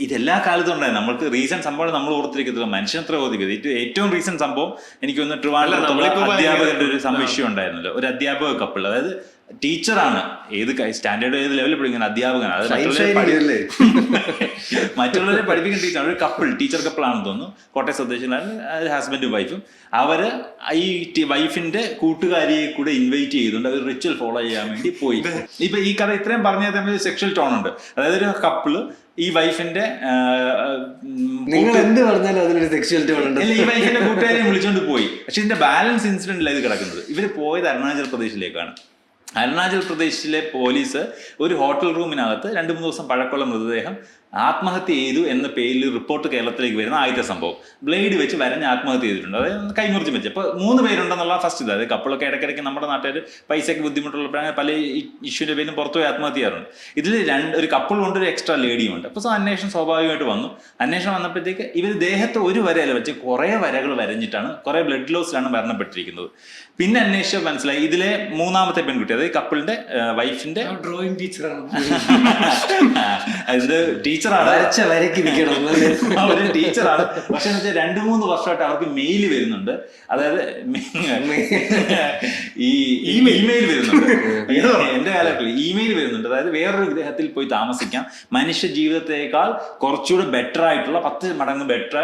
ഇതെല്ലാ കാലത്തും ഉണ്ടായി. നമ്മൾക്ക് റീസെന്റ് സംഭവം നമ്മൾ ഓർത്തിരിക്കത്തില്ല, മനുഷ്യൻ എത്ര ഓർത്തിരിക്കുന്നത്. ഏറ്റവും റീസെന്റ് സംഭവം എനിക്ക് ഒന്ന് ട്രിവാൻഡ്രത്തുള്ള അധ്യാപകന്റെ ഒരു വിഷയം ഉണ്ടായിരുന്നല്ലോ. ഒരു അധ്യാപക കപ്പിൾ, അതായത് ടീച്ചറാണ്, ഏത് സ്റ്റാൻഡേർഡ് ഏത് ലെവലിൽ പഠിക്കുന്ന അധ്യാപകനാണ്, അത് മറ്റുള്ളവരെ പഠിപ്പിക്കുന്ന ടീച്ചറാണ്. ഒരു കപ്പിൾ, ടീച്ചർ കപ്പിളാണെന്ന് തോന്നുന്നു, കോട്ടയം സ്വദേശികളാണ്, ഹസ്ബൻഡും വൈഫും. അവര് ഈ വൈഫിന്റെ കൂട്ടുകാരിയെ കൂടെ ഇൻവൈറ്റ് ചെയ്തുകൊണ്ട് അവർ റിച്വൽ ഫോളോ ചെയ്യാൻ വേണ്ടി പോയി. ഇപ്പൊ ഈ കഥ ഇത്രയും പറഞ്ഞാൽ തന്നെ ഒരു സെക്ഷൽ ടോൺ ഉണ്ട്. അതായത് ഒരു കപ്പിള് ഈ വൈഫിന്റെ നിങ്ങൾ എന്ത് പറഞ്ഞാലും അതിനൊരു സെക്ഷൽ ടോൺ ഉണ്ട്. ഈ വൈഫിന്റെ കൂട്ടുകാരിയെ വിളിച്ചോണ്ട് പോയി. പക്ഷെ ഇതിന്റെ ബാലൻസ് ഇൻസിഡന്റിലാണ് ഇത് കിടക്കുന്നത്. ഇവര് പോയത് അരുണാചൽ പ്രദേശിലേക്കാണ്. അരുണാചൽ പ്രദേശിലെ പോലീസ് ഒരു ഹോട്ടൽ റൂമിനകത്ത് 2-3 ദിവസം പഴക്കമുള്ള മൃതദേഹം ആത്മഹത്യ ചെയ്തു എന്ന പേരിൽ റിപ്പോർട്ട് കേരളത്തിലേക്ക് വരുന്ന ആദ്യത്തെ സംഭവം. ബ്ലേഡ് വെച്ച് വരഞ്ഞ് ആത്മഹത്യ ചെയ്തിട്ടുണ്ട്, അതായത് കൈമുറിച്ച് വെച്ച്. അപ്പോൾ 3 പേരുണ്ടെന്നുള്ള ഫസ്റ്റ് ഇത്. അതായത് കപ്പിളൊക്കെ ഇടയ്ക്കിടയ്ക്ക് നമ്മുടെ നാട്ടിൽ പൈസയ്ക്ക് ബുദ്ധിമുട്ടുള്ളപ്പോഴാണ് പല ഇഷ്യൂവിൻ്റെ പേരും പുറത്തു പോയി ആത്മഹത്യ ചെയ്യാറുണ്ട്. ഇതിൽ ഒരു കപ്പിൾ കൊണ്ട് ഒരു എക്സ്ട്രാ ലേഡിയും ഉണ്ട്. അപ്പോൾ അന്വേഷണം സ്വാഭാവികമായിട്ട് വന്നു. അന്വേഷണം വന്നപ്പോഴത്തേക്ക് ഇവർ ദേഹത്ത് ഒരു വരയല്ല വെച്ച് കുറേ വരകൾ വരഞ്ഞിട്ടാണ്, കുറേ ബ്ലഡ് ലോസിലാണ് മരണപ്പെട്ടിരിക്കുന്നത്. പിന്നെ അന്വേഷിച്ച മനസ്സിലായി ഇതിലെ 3ാമത്തെ പെൺകുട്ടി, അതായത് കപ്പിളിന്റെ വൈഫിന്റെ ഡ്രോയിങ് ടീച്ചറാണ്. അത് ടീച്ചറാണ്, അവര് ടീച്ചറാണ്. പക്ഷെ 2-3 വർഷമായിട്ട് അവർക്ക് മെയിൽ വരുന്നുണ്ട്. അതായത് ഈ ഇമെയിൽ വരുന്നുണ്ട്. എന്റെ കാലഘട്ടത്തിൽ ഇമെയിൽ വരുന്നുണ്ട്. അതായത് വേറൊരു ഗ്രഹത്തിൽ പോയി താമസിക്കാം, മനുഷ്യ ജീവിതത്തെക്കാൾ കുറച്ചുകൂടെ ബെറ്റർ ആയിട്ടുള്ള 10 മടങ്ങ് ബെറ്റർ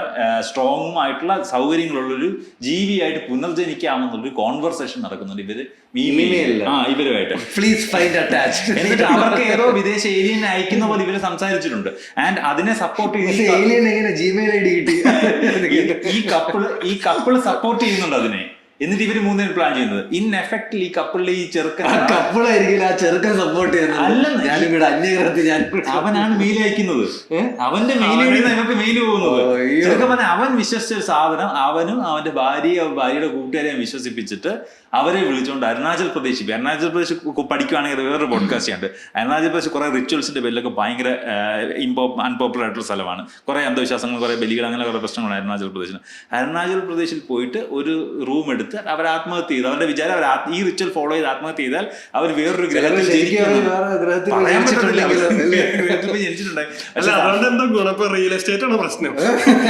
സ്ട്രോങ്ങും ആയിട്ടുള്ള സൗകര്യങ്ങളുള്ളൊരു ജീവിയായിട്ട് പുനർജനിക്കാമെന്നുള്ളൊരു കോൺവെർസേഷൻ നടക്കുന്നുണ്ട് ഇവരുമായിട്ട്. എന്നിട്ട് അവർക്ക് ഏതോ വിദേശ ഏലിയനെ അയക്കുന്ന പോലെ ഇവര് സംസാരിച്ചിട്ടുണ്ട്. ആൻഡ് അതിനെ സപ്പോർട്ട് ഈ കപ്പിള് സപ്പോർട്ട് ചെയ്യുന്നുണ്ട് അതിനെ. എന്നിട്ട് ഇവര് 3 പേരും പ്ലാൻ ചെയ്യുന്നത്. ഇൻ എഫക്റ്റിൽ ഈ കപ്പിളിലെ ഈ കപ്പിളായിരിക്കില്ല ആ ചെറുക്കൻ സപ്പോർട്ട് ചെയ്യുന്നത്. അവനാണ് മെയിൽ അയക്കുന്നത്. അവന്റെ മെയിലിൽ നിന്ന് നമുക്ക് മെയിൽ പോകുന്നത്. ചെറുക്കൻ പറഞ്ഞ അവൻ വിശ്വസിച്ച ഒരു സാധനം അവനും അവന്റെ ഭാര്യയുടെ കൂട്ടുകാരെയും വിശ്വസിപ്പിച്ചിട്ട് അവരെ വിളിച്ചുകൊണ്ട് അരുണാചൽ പ്രദേശ് പഠിക്കുകയാണെങ്കിൽ വേറൊരു പോഡ്കാസ്റ്റ് ചെയ്യുന്നുണ്ട്. അരുണാചൽ പ്രദേശ് കുറെ റിച്വൽസിന്റെ പേരിലൊക്കെ ഭയങ്കര അൺപോപ്പുലർ ആയിട്ടുള്ള സ്ഥലമാണ്. കുറെ അന്ധവിശ്വാസങ്ങൾ, കുറെ ബലികൾ, അങ്ങനെ കുറെ പ്രശ്നങ്ങളാണ് അരുണാചൽ പ്രദേശിന്. അരുണാചൽ പ്രദേശിൽ പോയിട്ട് ഒരു റൂം എടുത്ത് അവർ ആത്മഹത്യ ചെയ്തു. അവരുടെ വിചാരം ഈ റിച്വൽ ഫോളോ ചെയ്ത് ആത്മഹത്യ ചെയ്താൽ അവർ വേറൊരു ഗ്രഹത്തിൽ ജനിച്ചിട്ടുണ്ടായി. അതുകൊണ്ട് എന്താ ഗുണം? ഇപ്പൊ റിയൽ എസ്റ്റേറ്റ് ആണ് പ്രശ്നം.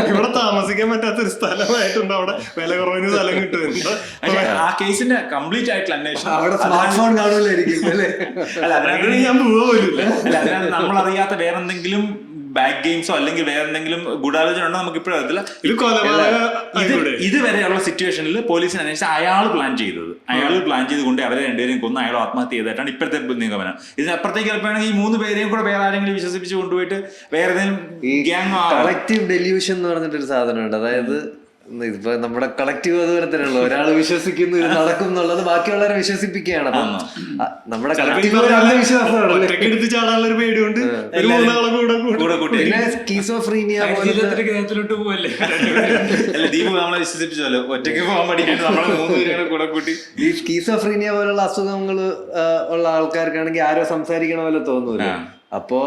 ഇവിടെ താമസിക്കാൻ പറ്റാത്തൊരു സ്ഥലമായിട്ടുണ്ട്, അവിടെ വില കുറവിന് സ്ഥലം കിട്ടുന്നുണ്ട്. ആ കേസിന്റെ കംപ്ലീറ്റ് ആയിട്ടുള്ള അന്വേഷണം ഞാൻ പോവാ പോലില്ല. അതിനകത്ത് നമ്മളറിയാത്ത വേറെന്തെങ്കിലും ബാക്ക് ഗെയിംസോ അല്ലെങ്കിൽ വേറെന്തെങ്കിലും ഗൂഢാലോചന ഉണ്ടോ നമുക്ക് ഇപ്പോഴും അറിയത്തില്ല. ഇതുവരെയുള്ള സിറ്റുവേഷനിൽ പോലീസിന് അന്വേഷിച്ച് അയാൾ പ്ലാൻ ചെയ്തുകൊണ്ട് അവരെ 2 പേരെയും കൊന്ന് അയാൾ ആത്മഹത്യ ചെയ്തിട്ടാണ് ഇപ്പോഴത്തെ നിഗമനം. ഇതിനപ്പുറത്തേക്ക് ചിലപ്പോഴാണെങ്കിൽ ഈ 3 പേരെയും കൂടെ വേറെ ആരെങ്കിലും വിശ്വസിപ്പിച്ച് കൊണ്ടുപോയിട്ട് വേറെ ഏതെങ്കിലും ഗ്യാങ് കളക്റ്റീവ് ഡെല്യൂഷൻ എന്ന് പറഞ്ഞിട്ടൊരു സാധനമുണ്ട്. അതായത് ഇപ്പൊ നമ്മുടെ കളക്റ്റീവ് അതുപോലെ തന്നെയുള്ളൂ. ഒരാൾ വിശ്വസിക്കുന്നു ഇത് നടക്കും എന്നുള്ളത് ബാക്കിയുള്ളവരെ വിശ്വസിപ്പിക്കുകയാണ്. അപ്പം നമ്മുടെ കളക്റ്റീവ് എടുത്ത് ചാടാനുള്ള ഒരു പേടിയുണ്ട്. പിന്നെ സ്കീസോഫ്രീനിയ ഗ്രഹത്തിലോട്ട് പോവല്ലേ. ദീപു നമ്മളെ വിശ്വസിപ്പിച്ചല്ലോ, ഒറ്റയ്ക്ക് പോകാൻ പഠിക്കേണ്ടത് നമ്മളെ 3 പേരെ കൂടെ കൂട്ടി. ഈ സ്കീസോഫ്രീനിയ പോലുള്ള അസുഖങ്ങൾ ഉള്ള ആൾക്കാർക്കാണെങ്കിൽ ആരോ സംസാരിക്കണ പോലെ തോന്നൂല. അപ്പോ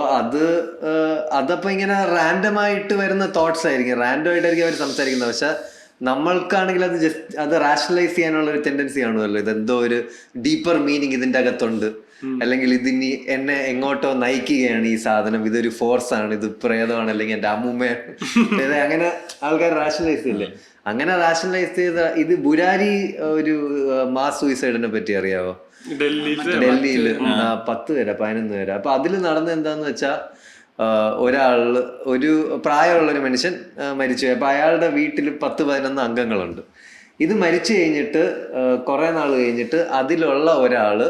അതപ്പോ ഇങ്ങനെ റാൻഡമായിട്ട് വരുന്ന തോട്ട്സ് ആയിരിക്കും, റാൻഡം ആയിട്ടായിരിക്കും അവർ സംസാരിക്കുന്നത്. പക്ഷെ നമ്മൾക്കാണെങ്കിൽ അത് റാഷണലൈസ് ചെയ്യാനുള്ള ഒരു ടെൻഡൻസി കാണുമല്ലോ. ഇതെന്തോ ഒരു ഡീപ്പർ മീനിങ് ഇതിന്റെ അകത്തുണ്ട്. അല്ലെങ്കിൽ ഇതിനി എന്നെ എങ്ങോട്ടോ നയിക്കുകയാണ് ഈ സാധനം, ഇതൊരു ഫോഴ്സ് ആണ്, ഇത് പ്രേതമാണ്, അല്ലെങ്കിൽ എന്റെ അമ്മൂമ്മയാണ്, അങ്ങനെ ആൾക്കാർ റാഷണലൈസ് ചെയ്യില്ലേ? അങ്ങനെ റാഷണലൈസ് ചെയ്ത ഇത് ബുരാരി ഒരു മാസ് സൂയിസൈഡിനെ പറ്റി അറിയാവോ? ഡൽഹിയിൽ 10 പേരാ 11 പേരാ. അപ്പൊ അതിൽ നടന്ന എന്താന്ന് വെച്ചാ ഒരു പ്രായമുള്ളൊരു മനുഷ്യൻ മരിച്ചുപോയി. അപ്പൊ അയാളുടെ വീട്ടിൽ 10-11 അംഗങ്ങളുണ്ട്. ഇത് മരിച്ചു കഴിഞ്ഞിട്ട് കുറെ നാൾ കഴിഞ്ഞിട്ട് അതിലുള്ള ഒരാള്,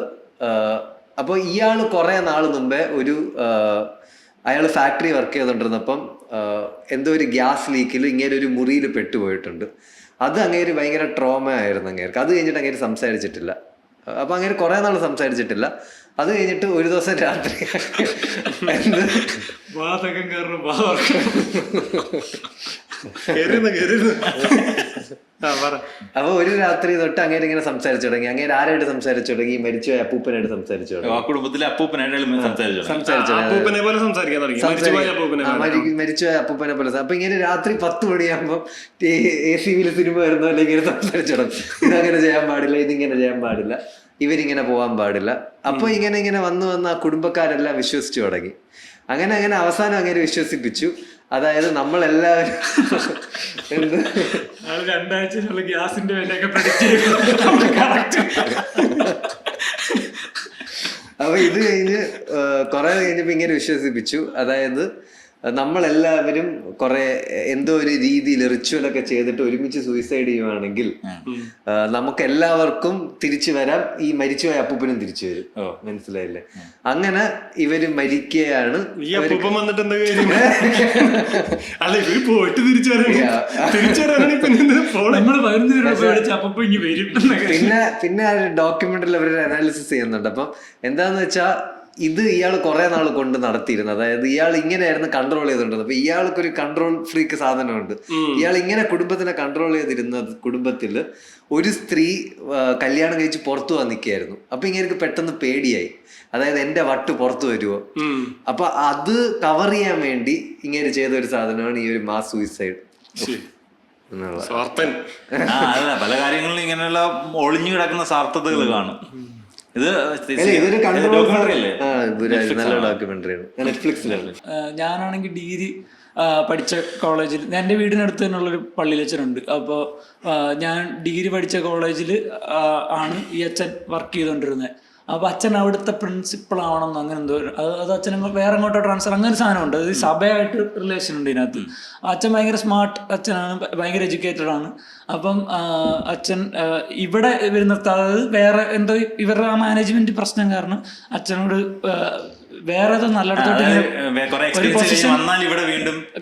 അപ്പോൾ ഇയാള് കുറെ നാൾ മുമ്പേ അയാൾ ഫാക്ടറി വർക്ക് ചെയ്തോണ്ടിരുന്നപ്പം എന്തോ ഒരു ഗ്യാസ് ലീക്കിൽ ഇങ്ങനെ ഒരു മുറിയിൽ പെട്ടുപോയിട്ടുണ്ട്. അത് അങ്ങേര് ഭയങ്കര ട്രോമ ആയിരുന്നു അങ്ങേർക്ക്. അത് കഴിഞ്ഞിട്ട് അങ്ങേര് സംസാരിച്ചിട്ടില്ല. അപ്പൊ അങ്ങേര് കുറെ നാൾ സംസാരിച്ചിട്ടില്ല. അത് കഴിഞ്ഞിട്ട് ഒരു ദിവസം രാത്രി അപ്പൊ ഒരു രാത്രി തൊട്ട് അങ്ങേര് ഇങ്ങനെ സംസാരിച്ചു തുടങ്ങി. അങ്ങേര് ആരായിട്ട് സംസാരിച്ചു തുടങ്ങി? മരിച്ചുപോയ അപ്പൂപ്പനായിട്ട് സംസാരിച്ചു തുടങ്ങി. കുടുംബത്തിലെ മരിച്ചുപോയ അപ്പൂപ്പനെ പോലെ. അപ്പൊ ഇങ്ങനെ രാത്രി 10 മണിയാകുമ്പോ ACV സിനിമ വരുന്ന പോലെ ഇങ്ങനെ സംസാരിച്ചു തുടങ്ങി. ഇതങ്ങനെ ചെയ്യാൻ പാടില്ല, ഇതിങ്ങനെ ചെയ്യാൻ പാടില്ല, ഇവരിങ്ങനെ പോകാൻ പാടില്ല. അപ്പൊ ഇങ്ങനെ വന്ന് ആ കുടുംബക്കാരെല്ലാം വിശ്വസിച്ചു തുടങ്ങി. അങ്ങനെ അവസാനം അങ്ങനെ വിശ്വസിപ്പിച്ചു. അതായത് നമ്മളെല്ലാവരും 2 ആഴ്ചയിലുള്ള ഗ്യാസിന്റെ വിലയൊക്കെ അപ്പൊ ഇത് കഴിഞ്ഞ് കുറെ കഴിഞ്ഞപ്പോ ഇങ്ങനെ വിശ്വസിപ്പിച്ചു. അതായത് നമ്മളെല്ലാവരും കുറെ എന്തോ ഒരു രീതിയിൽ റിച്വലൊക്കെ ചെയ്തിട്ട് ഒരുമിച്ച് സൂയിസൈഡ് ചെയ്യുവാണെങ്കിൽ നമുക്ക് എല്ലാവർക്കും തിരിച്ചു വരാം, ഈ മരിച്ചുപോയ അപ്പൂപ്പനും തിരിച്ചു വരും. മനസ്സിലായില്ലേ? അങ്ങനെ ഇവര് മരിക്കുകയാണ്. പിന്നെ ഡോക്യുമെന്ററിൽ അവര് അനാലിസിസ് ചെയ്യുന്നുണ്ട്. അപ്പം എന്താന്ന് വെച്ചാ ഇത് ഇയാൾ കുറെ നാൾ കൊണ്ട് നടത്തിയിരുന്നു. അതായത് ഇയാൾ ഇങ്ങനെയായിരുന്നു കൺട്രോൾ ചെയ്തോണ്ടിരുന്നത്. അപ്പൊ ഇയാൾക്കൊരു കൺട്രോൾ ഫ്രീക്ക് സാധനമുണ്ട്. ഇയാൾ ഇങ്ങനെ കുടുംബത്തിനെ കൺട്രോൾ ചെയ്തിരുന്നത്. കുടുംബത്തില് ഒരു സ്ത്രീ കല്യാണം കഴിച്ച് പുറത്തു വന്ന് നിൽക്കുകയായിരുന്നു. അപ്പൊ ഇങ്ങനെ പെട്ടെന്ന് പേടിയായി. അതായത് എന്റെ വട്ട് പുറത്തു വരുമോ? അപ്പൊ അത് കവർ ചെയ്യാൻ വേണ്ടി ഇങ്ങനെ ചെയ്ത ഒരു സാധനമാണ് ഈ ഒരു മാസ് സൂയിസൈഡ്. പല കാര്യങ്ങളിലും ഇങ്ങനെയുള്ള ഒളിഞ്ഞു കിടക്കുന്ന സാർത്ഥതകൾ കാണും. ഇതൊരു ഡോക്യുമെന്ററി നല്ല ഡോക്യുമെന്ററിയാണ്, നെറ്റ്ഫ്ലിക്സിലാണ്. ഞാനാണെങ്കിൽ ഡിഗ്രി പഠിച്ച കോളേജിൽ, എൻ്റെ വീടിനടുത്ത് തന്നെയുള്ളൊരു പള്ളിയിലച്ഛനുണ്ട്. അപ്പോൾ ഞാൻ ഡിഗ്രി പഠിച്ച കോളേജിൽ ആണ് ഈ അച്ഛൻ വർക്ക് ചെയ്തുകൊണ്ടിരുന്നത്. അപ്പോൾ അച്ഛൻ അവിടുത്തെ പ്രിൻസിപ്പൾ ആവണമെന്ന് അങ്ങനെ എന്തോ, അത് അച്ഛൻ വേറെ അങ്ങോട്ടോ ട്രാൻസ്ഫർ അങ്ങനെ ഒരു സാധനമുണ്ട്. അത് സഭയായിട്ട് റിലേഷൻ ഉണ്ട് ഇതിനകത്ത്. അച്ഛൻ ഭയങ്കര സ്മാർട്ട് അച്ഛനാണ്, ഭയങ്കര എഡ്യൂക്കേറ്റഡ് ആണ്. അപ്പം അച്ഛൻ ഇവിടെ നിർത്താതെ വേറെ എന്തോ ഇവരുടെ ആ മാനേജ്മെന്റ് പ്രശ്നം കാരണം അച്ഛനോട് വേറെ ഏതോ നല്ലയിടത്തോട്ട്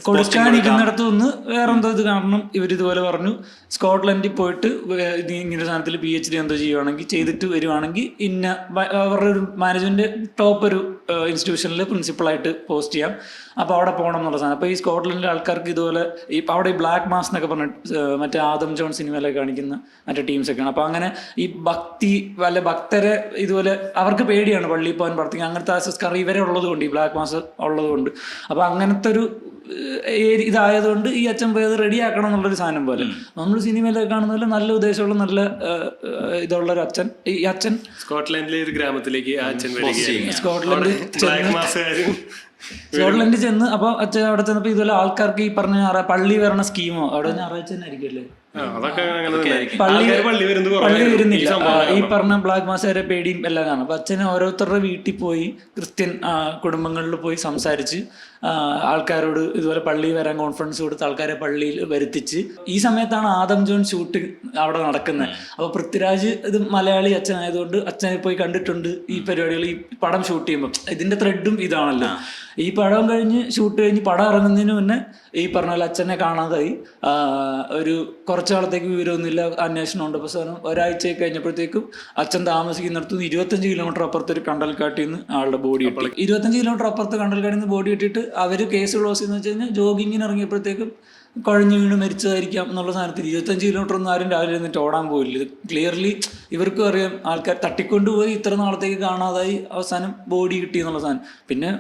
കൊടുക്കാനിരിക്കുന്നിടത്ത് നിന്ന് വേറെ എന്തോ ഇത് കാരണം ഇവരിതുപോലെ പറഞ്ഞു, സ്കോട്ട്ലൻഡിൽ പോയിട്ട് ഇങ്ങനെ സാധനത്തിൽ PhD എന്തോ ചെയ്യുവാണെങ്കിൽ ചെയ്തിട്ട് വരുവാണെങ്കിൽ ഇന്ന അവരുടെ ഒരു മാനേജ്മെന്റ് ടോപ്പ് ഒരു ഇൻസ്റ്റിറ്റ്യൂഷനിൽ പ്രിൻസിപ്പളായിട്ട് പോസ്റ്റ് ചെയ്യാം, അപ്പോൾ അവിടെ പോകണം എന്നുള്ള സാധനം. അപ്പോൾ ഈ സ്കോട്ട്ലൻഡിലെ ആൾക്കാർക്ക് ഇതുപോലെ അവിടെ ഈ ബ്ലാക്ക് മാസ് എന്നൊക്കെ പറഞ്ഞിട്ട് മറ്റേ ആദം ജോൺ സിനിമയിലൊക്കെ കാണിക്കുന്ന മറ്റേ ടീംസൊക്കെയാണ്. അപ്പോൾ അങ്ങനെ ഈ ഭക്തി വല്ല ഭക്തരെ ഇതുപോലെ അവർക്ക് പേടിയാണ് പള്ളിയിൽ പോകാൻ പ്രാർത്ഥിക്കാൻ, അങ്ങനത്തെ ആക്സസ് ഇവരെ ഉള്ളതുകൊണ്ട്, ഈ ബ്ലാക്ക് മാസ് ഉള്ളതുകൊണ്ട്. അപ്പോൾ അങ്ങനത്തെ ഒരു ഇതായതുകൊണ്ട് ഈ അച്ഛൻ പോയത് റെഡിയാക്കണം എന്നുള്ളൊരു സാധനം പോലെ നമ്മൾ സിനിമയിലൊക്കെ കാണുന്ന പോലെ നല്ല ഉദ്ദേശമുള്ള നല്ല ഇതുള്ള ഒരു അച്ഛൻ. ഈ അച്ഛൻ സ്കോട്ട്ലൻഡിലെ ഒരു ഗ്രാമത്തിലേക്ക് സ്കോട്ട്ലൻഡിൽ ചെന്ന് അപ്പോൾ അച്ഛൻ അവിടെ ചെന്നപ്പോൾ ഇതുപോലെ ആൾക്കാർക്ക് ഈ പറഞ്ഞ പള്ളി വരണ സ്കീമോ അവിടെ ഞായറാഴ്ച തന്നെ ആയിരിക്കുമല്ലേ പള്ളി വരുന്നില്ല, ഈ പറഞ്ഞ ബ്ലാക്ക് മാസുകാരെ പേടിയും എല്ലാം കാണും. അപ്പൊ അച്ഛന് ഓരോരുത്തരുടെ വീട്ടിൽ പോയി ക്രിസ്ത്യൻ കുടുംബങ്ങളിൽ പോയി സംസാരിച്ച് ആൾക്കാരോട് ഇതുപോലെ പള്ളിയിൽ വരാൻ കോൺഫറൻസ് കൊടുത്ത് ആൾക്കാരെ പള്ളിയിൽ വരുത്തിച്ച്. ഈ സമയത്താണ് ആദം ജോൺ ഷൂട്ട് അവിടെ നടക്കുന്നത്. അപ്പൊ പൃഥ്വിരാജ് ഇത് മലയാളി അച്ഛനായതുകൊണ്ട് അച്ഛനെ പോയി കണ്ടിട്ടുണ്ട് ഈ പരിപാടികൾ. ഈ പടം ഷൂട്ട് ചെയ്യുമ്പോൾ ഇതിന്റെ ത്രെഡും ഇതാണല്ലോ. ഈ പടം കഴിഞ്ഞ് ഷൂട്ട് കഴിഞ്ഞ് പടം ഇറങ്ങുന്നതിന് മുന്നേ ഈ പറഞ്ഞ പോലെ അച്ഛനെ കാണാതായി. ഒരു കുറച്ചു കാലത്തേക്ക് വിവരമൊന്നുമില്ല, അന്വേഷണം ഉണ്ട്. അവസാനം ഒരാഴ്ച കഴിഞ്ഞപ്പോഴത്തേക്കും അച്ഛൻ താമസിക്കുന്നിടത്ത് 25 കിലോമീറ്റർ അപ്പുറത്ത് ഒരു കണ്ടൽക്കാട്ടിൽ നിന്ന് ആളുടെ ബോഡി കിട്ടി. 25 കിലോമീറ്റർ അപ്പുറത്ത് കണ്ടൽക്കാട്ടിൽ നിന്ന് ബോഡി കിട്ടിയിട്ട് അവര് കേസ് ക്ലോസ് ചെയ്യുന്ന വെച്ച് കഴിഞ്ഞാൽ ജോഗിങ്ങിന് ഇറങ്ങിയപ്പോഴത്തേക്കും കുഴഞ്ഞു വീണ് മരിച്ചതായിരിക്കാം എന്നുള്ള സാധനത്തിൽ 25 കിലോമീറ്റർ ഒന്നും ആരും രാവിലെ നിന്നിട്ട് ഓടാൻ പോയില്ല. ഇത് ക്ലിയർലി ഇവർക്കും അറിയാം, ആൾക്കാർ തട്ടിക്കൊണ്ടുപോയി ഇത്ര നാളത്തേക്ക് കാണാതായി, അവസാനം ബോഡി കിട്ടി എന്നുള്ള സാധനം. പിന്നെ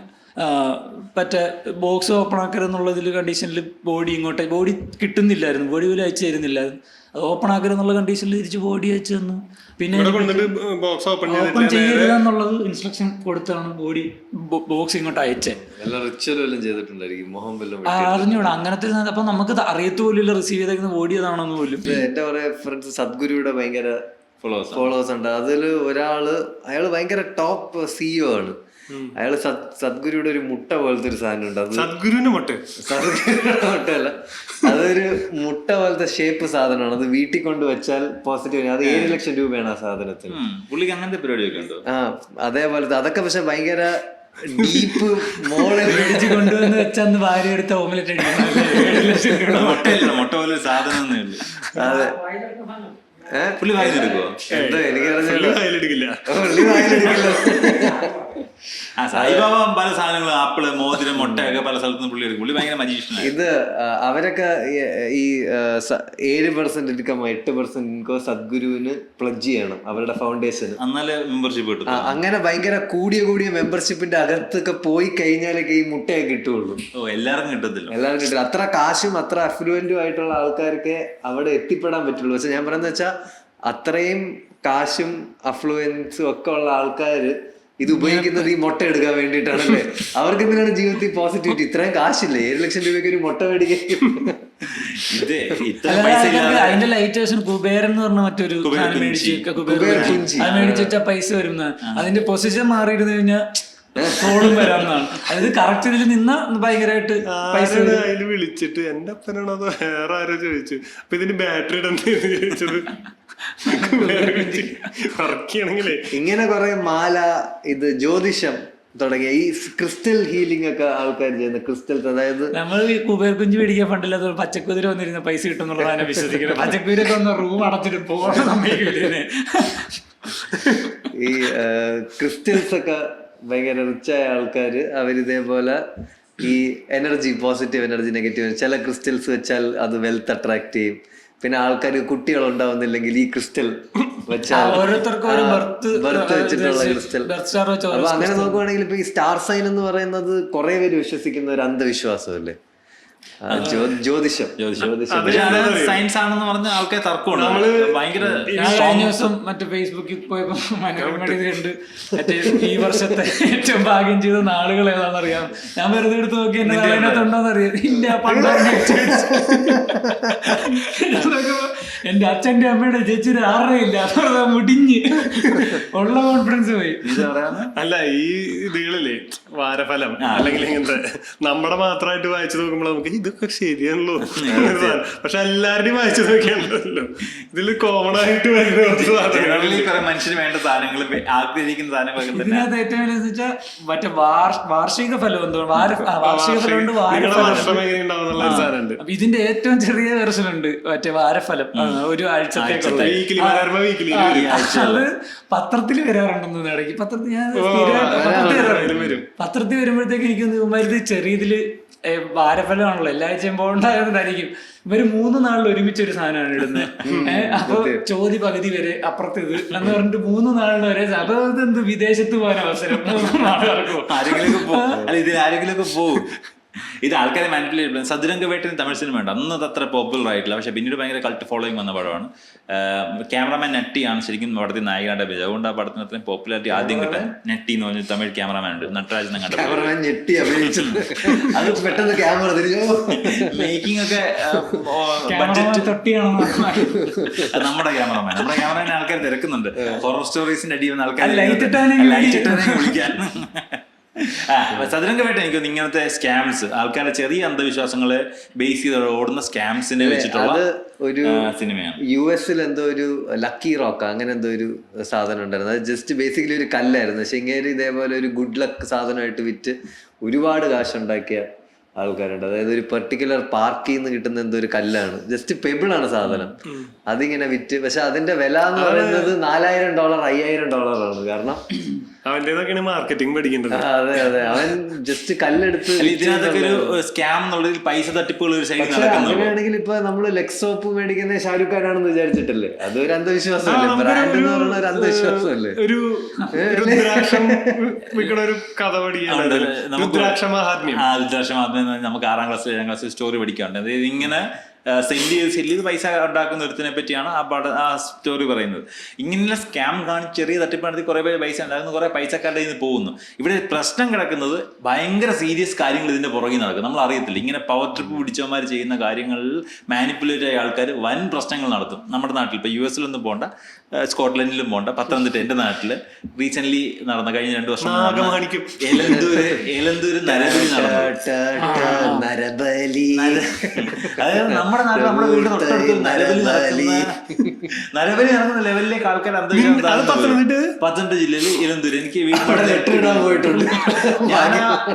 മറ്റേ ബോക്സ് ഓപ്പൺ ആക്കരുതെന്നുള്ളതിൽ കണ്ടീഷനിൽ ബോഡി കിട്ടുന്നില്ലായിരുന്നു, ബോഡി പോലും അയച്ചു തരുന്നില്ലായിരുന്നു. അത് ഓപ്പൺ ആക്കരുതെന്നുള്ള കണ്ടീഷനിൽ തിരിച്ച് ബോഡി അയച്ചു തന്നു. പിന്നെ ഓപ്പൺ ചെയ്യരുതെന്നുള്ളത് ഇൻസ്ട്രക്ഷൻ കൊടുത്താണ് ബോക്സ് ഇങ്ങോട്ട് അയച്ചേ. അറിഞ്ഞൂടാ അങ്ങനത്തെ. അപ്പൊ നമുക്ക് അറിയത്ത് പോലും റിസീവ് ചെയ്തേക്കുന്ന ബോഡി അതാണെന്ന് പോലും. എന്റെ കുറെ ഫ്രണ്ട്സ് സദ്ഗുരുയുടെ ഭയങ്കര ഫോളോവേഴ്സ് ഉണ്ട്. അതില് അയാള് ഭയങ്കര ടോപ്പ് CEO ആണ്. അയാള് സദ്ഗുരുയുടെ ഒരു മുട്ട പോലത്തെ ഒരു സാധനം ഉണ്ട്. അത് സദ്ഗുരുവിന്റെ മുട്ടയല്ല, അതൊരു മുട്ട പോലത്തെ ഷേപ്പ് സാധനമാണ്. അത് വീട്ടിൽ കൊണ്ട് വെച്ചാൽ പോസിറ്റീവ്. അത് 7 ലക്ഷം രൂപയാണ് ആ സാധനത്തിന്. പുള്ളിക്ക് അങ്ങനത്തെ പരിപാടിയൊക്കെ ഉണ്ടോ? അതേപോലത്തെ അതൊക്കെ പക്ഷെ ഭയങ്കര ഡീപ്പ് മോളെ മേടിച്ച് കൊണ്ടുവന്ന് വെച്ചാൽ ഭാര്യ എടുത്ത ഓംലെറ്റ് മുട്ട പോലെ സാധനം. അതെ പുള്ളി വായിലെടുക്കുവോ? എന്തോ എനിക്കറിയില്ല. സായിബാബ പല സാധനങ്ങളും ആപ്പിള്, മോതിരം, മുട്ടയൊക്കെ പല സ്ഥലത്തുനിന്ന് പുള്ളി എടുക്കും. പുള്ളി ഭയങ്കര മജീഷ്യനാണ്. ഇത് അവരൊക്കെ ഈ 7% ഇൻകം 8% ഇൻകം സദ്ഗുരുവിന് പ്ലഡ്ജ് ചെയ്യണം അവരുടെ ഫൗണ്ടേഷന്. എന്നാലേ മെമ്പർഷിപ്പ് കിട്ടും. അങ്ങനെ ഭയങ്കര കൂടിയ മെമ്പർഷിപ്പിന്റെ അകത്തൊക്കെ പോയി കഴിഞ്ഞാലൊക്കെ ഈ മുട്ടയൊക്കെ കിട്ടുള്ളൂ. എല്ലാവർക്കും കിട്ടത്തില്ല. അത്ര കാശും അത്ര അഫ്ലുവന്റും ആയിട്ടുള്ള ആൾക്കാർക്ക് അവിടെ എത്തിപ്പെടാൻ പറ്റുള്ളൂ. പക്ഷെ ഞാൻ പറയുന്നത് വെച്ചാൽ അത്രയും കാശും അഫ്ലുവൻസും ഒക്കെ ഉള്ള ആൾക്കാര് ഇത് ഉപയോഗിക്കുന്നത് ഈ മുട്ട എടുക്കാൻ വേണ്ടിയിട്ടാണല്ലേ. അവർക്ക് എന്തിനാണ് ജീവിതത്തിൽ പോസിറ്റിവിറ്റി? ഇത്രയും കാശില്ലേ, 7 ലക്ഷം രൂപയ്ക്ക് ഒരു മുട്ട മേടിക്കാൻ. അതിന്റെ ലൈറ്റേഷൻ കുബേരൻ എന്ന് പറഞ്ഞ മറ്റൊരു മേടിച്ച് വെച്ചാൽ പൈസ വരുന്ന അതിന്റെ പൊസിഷൻ മാറിയിരുന്നു കഴിഞ്ഞാൽ ഫോണും വരാമെന്നാണ്. അതായത് കറക്റ്റ് ഇതിൽ നിന്ന ഭയങ്കരമായിട്ട് പൈസ അതിൽ വിളിച്ചിട്ട് എന്റെ അപ്പനാണോ അതോ വേറെ ആരോ ചോദിച്ചു. അപ്പൊ ഇതിന് ബാറ്ററി ഇടണ്ടേന്ന് ചോദിച്ചത്. വർക്കാണെങ്കിലേ ഇങ്ങനെ കുറെ മാല, ഇത് ജ്യോതിഷം തുടങ്ങിയ ഈ ക്രിസ്റ്റൽ ഹീലിംഗ് ഒക്കെ ആൾക്കാർ ചെയ്യുന്ന ക്രിസ്റ്റൽസ്. അതായത് നമ്മൾ കുബേർ കുഞ്ചു മേടിക്കാൻ ഫണ്ടില്ലാത്ത പച്ചക്കുതിര വന്നിരുന്ന പൈസ കിട്ടുന്നുള്ളതാണ് വിശ്വസിക്കുന്നത്. പച്ചക്കുതിരൊക്കെ വന്ന റൂം അടച്ചിട്ട് പോകണം സമയത്ത്. ഈ ക്രിസ്റ്റൽസ് ഒക്കെ ഭയങ്കര റിച്ചായ ആൾക്കാര് അവരിതേപോലെ ഈ എനർജി, പോസിറ്റീവ് എനർജി, നെഗറ്റീവ്, ചില ക്രിസ്റ്റൽസ് വെച്ചാൽ അത് വെൽത്ത് അട്രാക്ട് ചെയ്യും. പിന്നെ ആൾക്കാർ കുട്ടികൾ ഉണ്ടാവുന്നില്ലെങ്കിൽ ഈ ക്രിസ്റ്റൽ വെച്ചാൽ ബർത്ത് വെച്ചിട്ടുള്ള ക്രിസ്റ്റൽ. അപ്പൊ അങ്ങനെ നോക്കുവാണെങ്കിൽ ഇപ്പൊ ഈ സ്റ്റാർ സൈൻ എന്ന് പറയുന്നത് കുറെ പേര് വിശ്വസിക്കുന്ന ഒരു അന്ധവിശ്വാസമല്ലേ, ജ്യോതിഷം. സയൻസ് ആണെന്ന് പറഞ്ഞ ആൾക്കാർ തർക്കമുണ്ട്. ഭയങ്കര കഴിഞ്ഞ ദിവസം മറ്റേ ഫേസ്ബുക്കിൽ പോയപ്പോ കണ്ട് മറ്റേ ഈ വർഷത്തെ ഏറ്റവും ഭാഗ്യം ചെയ്ത നാളുകൾ ഏതാണെന്നറിയാം. ഞാൻ വെറുതെ എടുത്ത് നോക്കി എന്നെ അതിനകത്തുണ്ടോന്ന് അറിയാം. ഇല്ല, എന്റെ അച്ഛന്റെ അമ്മയുടെ ചേച്ചിയുടെ ആരുടെയില്ല. അപ്പൊ മുടിഞ്ഞ് ഉള്ള കോൺഫിഡൻസ് പോയി. അല്ല, ഈ ഇതുകളില്ലേ വാരഫലം അല്ലെങ്കിൽ ഇങ്ങനത്തെ നമ്മുടെ മാത്രമായിട്ട് വായിച്ചു നോക്കുമ്പോൾ നമുക്ക് ഇതൊക്കെ ശരിയാണല്ലോ. പക്ഷെ എല്ലാവരുടെയും വായിച്ചു നോക്കിയാണല്ലോ. ഇതില് കോമൺ ആയിട്ട് വരുന്ന മനുഷ്യന് വേണ്ട സാധനങ്ങൾ, ആഗ്രഹിക്കുന്ന സാധനങ്ങളൊക്കെ തന്നെ. ഇതിനകത്ത് ഏറ്റവും വലിയ വെച്ചാൽ മറ്റേ വാർഷിക ഫലം എന്തോ വാർഷിക ഫലമുണ്ട്, സാധനമുണ്ട്. ഇതിന്റെ ഏറ്റവും ചെറിയ വെർഷൻ ഉണ്ട് മറ്റേ വാരഫലം, ഒരു ആഴ്ചത്തേക്കുള്ള. അത് പത്രത്തിൽ വരാറുണ്ടെന്ന് ഇടയ്ക്ക്. പത്രത്തിൽ ഞാൻ പത്രത്തിൽ വരുമ്പോഴത്തേക്ക് എനിക്ക് ഇവന്മാര് ചെറിയതില് വാരഫലമാണല്ലോ, എല്ലാ ആഴ്ചയും പോകണ്ടായതുകൊണ്ടായിരിക്കും ഇവര് 3 നാളിൽ ഒരുമിച്ച് ഒരു സാധനമാണ് ഇടുന്നത്. അപ്പൊ ചോദ്യ പകുതി വരെ അപ്പുറത്ത് ഇത് എന്ന് പറഞ്ഞിട്ട് 3 നാളിൽ വരെ. അപ്പൊ എന്ത് വിദേശത്ത് പോകാൻ അവസരം ആരെങ്കിലും പോകും. ഇത് ആൾക്കാരെ മാനിപ്പുലേറ്റ് ചെയ്യുന്നത്. സതുരംഗ വേട്ടന് തമിഴ് സിനിമ ഉണ്ട്, അന്ന് അത് അത്ര പോപ്പുലർ ആയിട്ടില്ല. പക്ഷെ പിന്നീട് ഭയങ്കര കൾട്ട് ഫോളോയിങ് വന്ന പടമാണ്. ക്യാമറാമാൻ നെട്ടിയാണ് ശരിക്കും പടത്തിൽ നായികയുടെ പേജ്. അതുകൊണ്ട് ആ പടത്തിന് അത്രയും പോപ്പുലാരിറ്റി ആദ്യം കിട്ടാൻ നെട്ടി എന്ന് പറഞ്ഞ തമിഴ് ക്യാമറാമാൻ ഉണ്ട്, നട്ടരാജൻ കണ്ടത്. അത് പെട്ടെന്ന് ക്യാമറ മേക്കിംഗ് ഒക്കെ നമ്മുടെ ക്യാമറാമാൻ ആൾക്കാർ തിരക്കുന്നുണ്ട്. ഹൊറർ സ്റ്റോറീസിന്റെ അടി വന്ന ആൾക്കാർ വിളിക്കാൻ. സതുരംഗ വേട്ട എനിക്ക് ഇങ്ങനത്തെ സ്കാംസ്, ആൾക്കാരുടെ ചെറിയ അന്ധവിശ്വാസങ്ങളെ ബേസ് ചെയ്ത് ഓടുന്ന സ്കാംസിനെ വെച്ചിട്ടുള്ള ഒരു സിനിമയാണ്. US എന്തോ ഒരു ലക്കി റോക്ക് അങ്ങനെ എന്തോ ഒരു സാധനം ഉണ്ടായിരുന്നു. അത് ജസ്റ്റ് ബേസിക്കലി ഒരു കല്ലായിരുന്നു. പക്ഷെ ഇങ്ങനെ ഇതേപോലെ ഒരു ഗുഡ് ലക്ക് സാധനമായിട്ട് വിറ്റ് ഒരുപാട് കാശുണ്ടാക്കിയ ആൾക്കാരുണ്ട്. അതായത് ഒരു പെർട്ടിക്കുലർ പാർക്കിൽ നിന്ന് കിട്ടുന്ന എന്തോ ഒരു കല്ലാണ്, ജസ്റ്റ് പെബിളാണ് സാധനം. അതിങ്ങനെ വിറ്റ്, പക്ഷെ അതിന്റെ വില എന്ന് പറയുന്നത് $4000 $5000 ആണ്. കാരണം അവന്റേതൊക്കെയാണ് മാർക്കറ്റിംഗ് പഠിക്കേണ്ടത്. അതെ അതെ, അവൻ ജസ്റ്റ് കല്ലെടുത്ത് ഇതിനകത്തൊക്കെ ഒരു സ്കാം എന്നുള്ളതിൽ പൈസ തട്ടിപ്പുകൾ ഒരു സൈഡിൽ നടക്കുന്നത്. അങ്ങനെയാണെങ്കിൽ ഇപ്പൊ നമ്മള് ലെക്സ് സോപ്പ് മേടിക്കുന്ന ഷാരൂഖ് ഖാനാണെന്ന് വിചാരിച്ചിട്ടല്ലേ? അതൊരു അന്ധവിശ്വാസമല്ലേ? ബ്രാൻഡ് എന്ന് പറയുന്ന ഒരു അന്ധവിശ്വാസമല്ലേ? ഒരു രുദ്രാക്ഷം വിൽക്കണ ഒരു കഥ പഠിക്കാനുണ്ട്, രുദ്രാക്ഷ മഹാത്മ്യം. രുദ്രാക്ഷ മഹാത്മ്യം നമുക്ക് 6ാം ക്ലാസ്സിൽ 7ാം ക്ലാസ്സിൽ സ്റ്റോറി പഠിക്കാറുണ്ട്. അതായത് ഇങ്ങനെ സെല്ല് ചെയ്ത് പൈസ ഉണ്ടാക്കുന്ന ഒരുത്തിനെ പറ്റിയാണ് ആ സ്റ്റോറി പറയുന്നത്. ഇങ്ങനെയുള്ള സ്കാം കാണിച്ച് ചെറിയ തട്ടിപ്പ് നടത്തി കുറെ പേര് പൈസ ഉണ്ടാകുന്നു, കുറെ പൈസക്കാരുടെ നിന്ന് പോകുന്നു. ഇവിടെ പ്രശ്നം കിടക്കുന്നത് ഭയങ്കര സീരിയസ് കാര്യങ്ങൾ ഇതിന്റെ പുറകിൽ നടക്കും, നമ്മൾ അറിയത്തില്ല. ഇങ്ങനെ പവർ ട്രിപ്പ് പിടിച്ചവന്മാർ ചെയ്യുന്ന കാര്യങ്ങളിൽ മാനിപ്പുലേറ്റ് ആയ ആൾക്കാർ വൻ പ്രശ്നങ്ങൾ നടത്തും. നമ്മുടെ നാട്ടിൽ ഇപ്പൊ US പോകണ്ട, സ്കോട്ട്ലൻഡിലും പോകണ്ട, പത്തനംതിട്ട എന്റെ നാട്ടില് റീസെന്റ് നടന്ന കഴിഞ്ഞ 2 വർഷം എലന്തൂര് നരബലി. അതായത് നമ്മുടെ നാട്ടിൽ നമ്മുടെ വീട് തൊട്ടടുത്ത് നരബലി നടക്കുന്ന ലെവലിലേക്ക് ആൾക്കാർ അന്തരീക്ഷം. പത്തനംതിട്ട ജില്ലയിൽ എലന്തൂര്. എനിക്ക് പോയിട്ടുണ്ട്.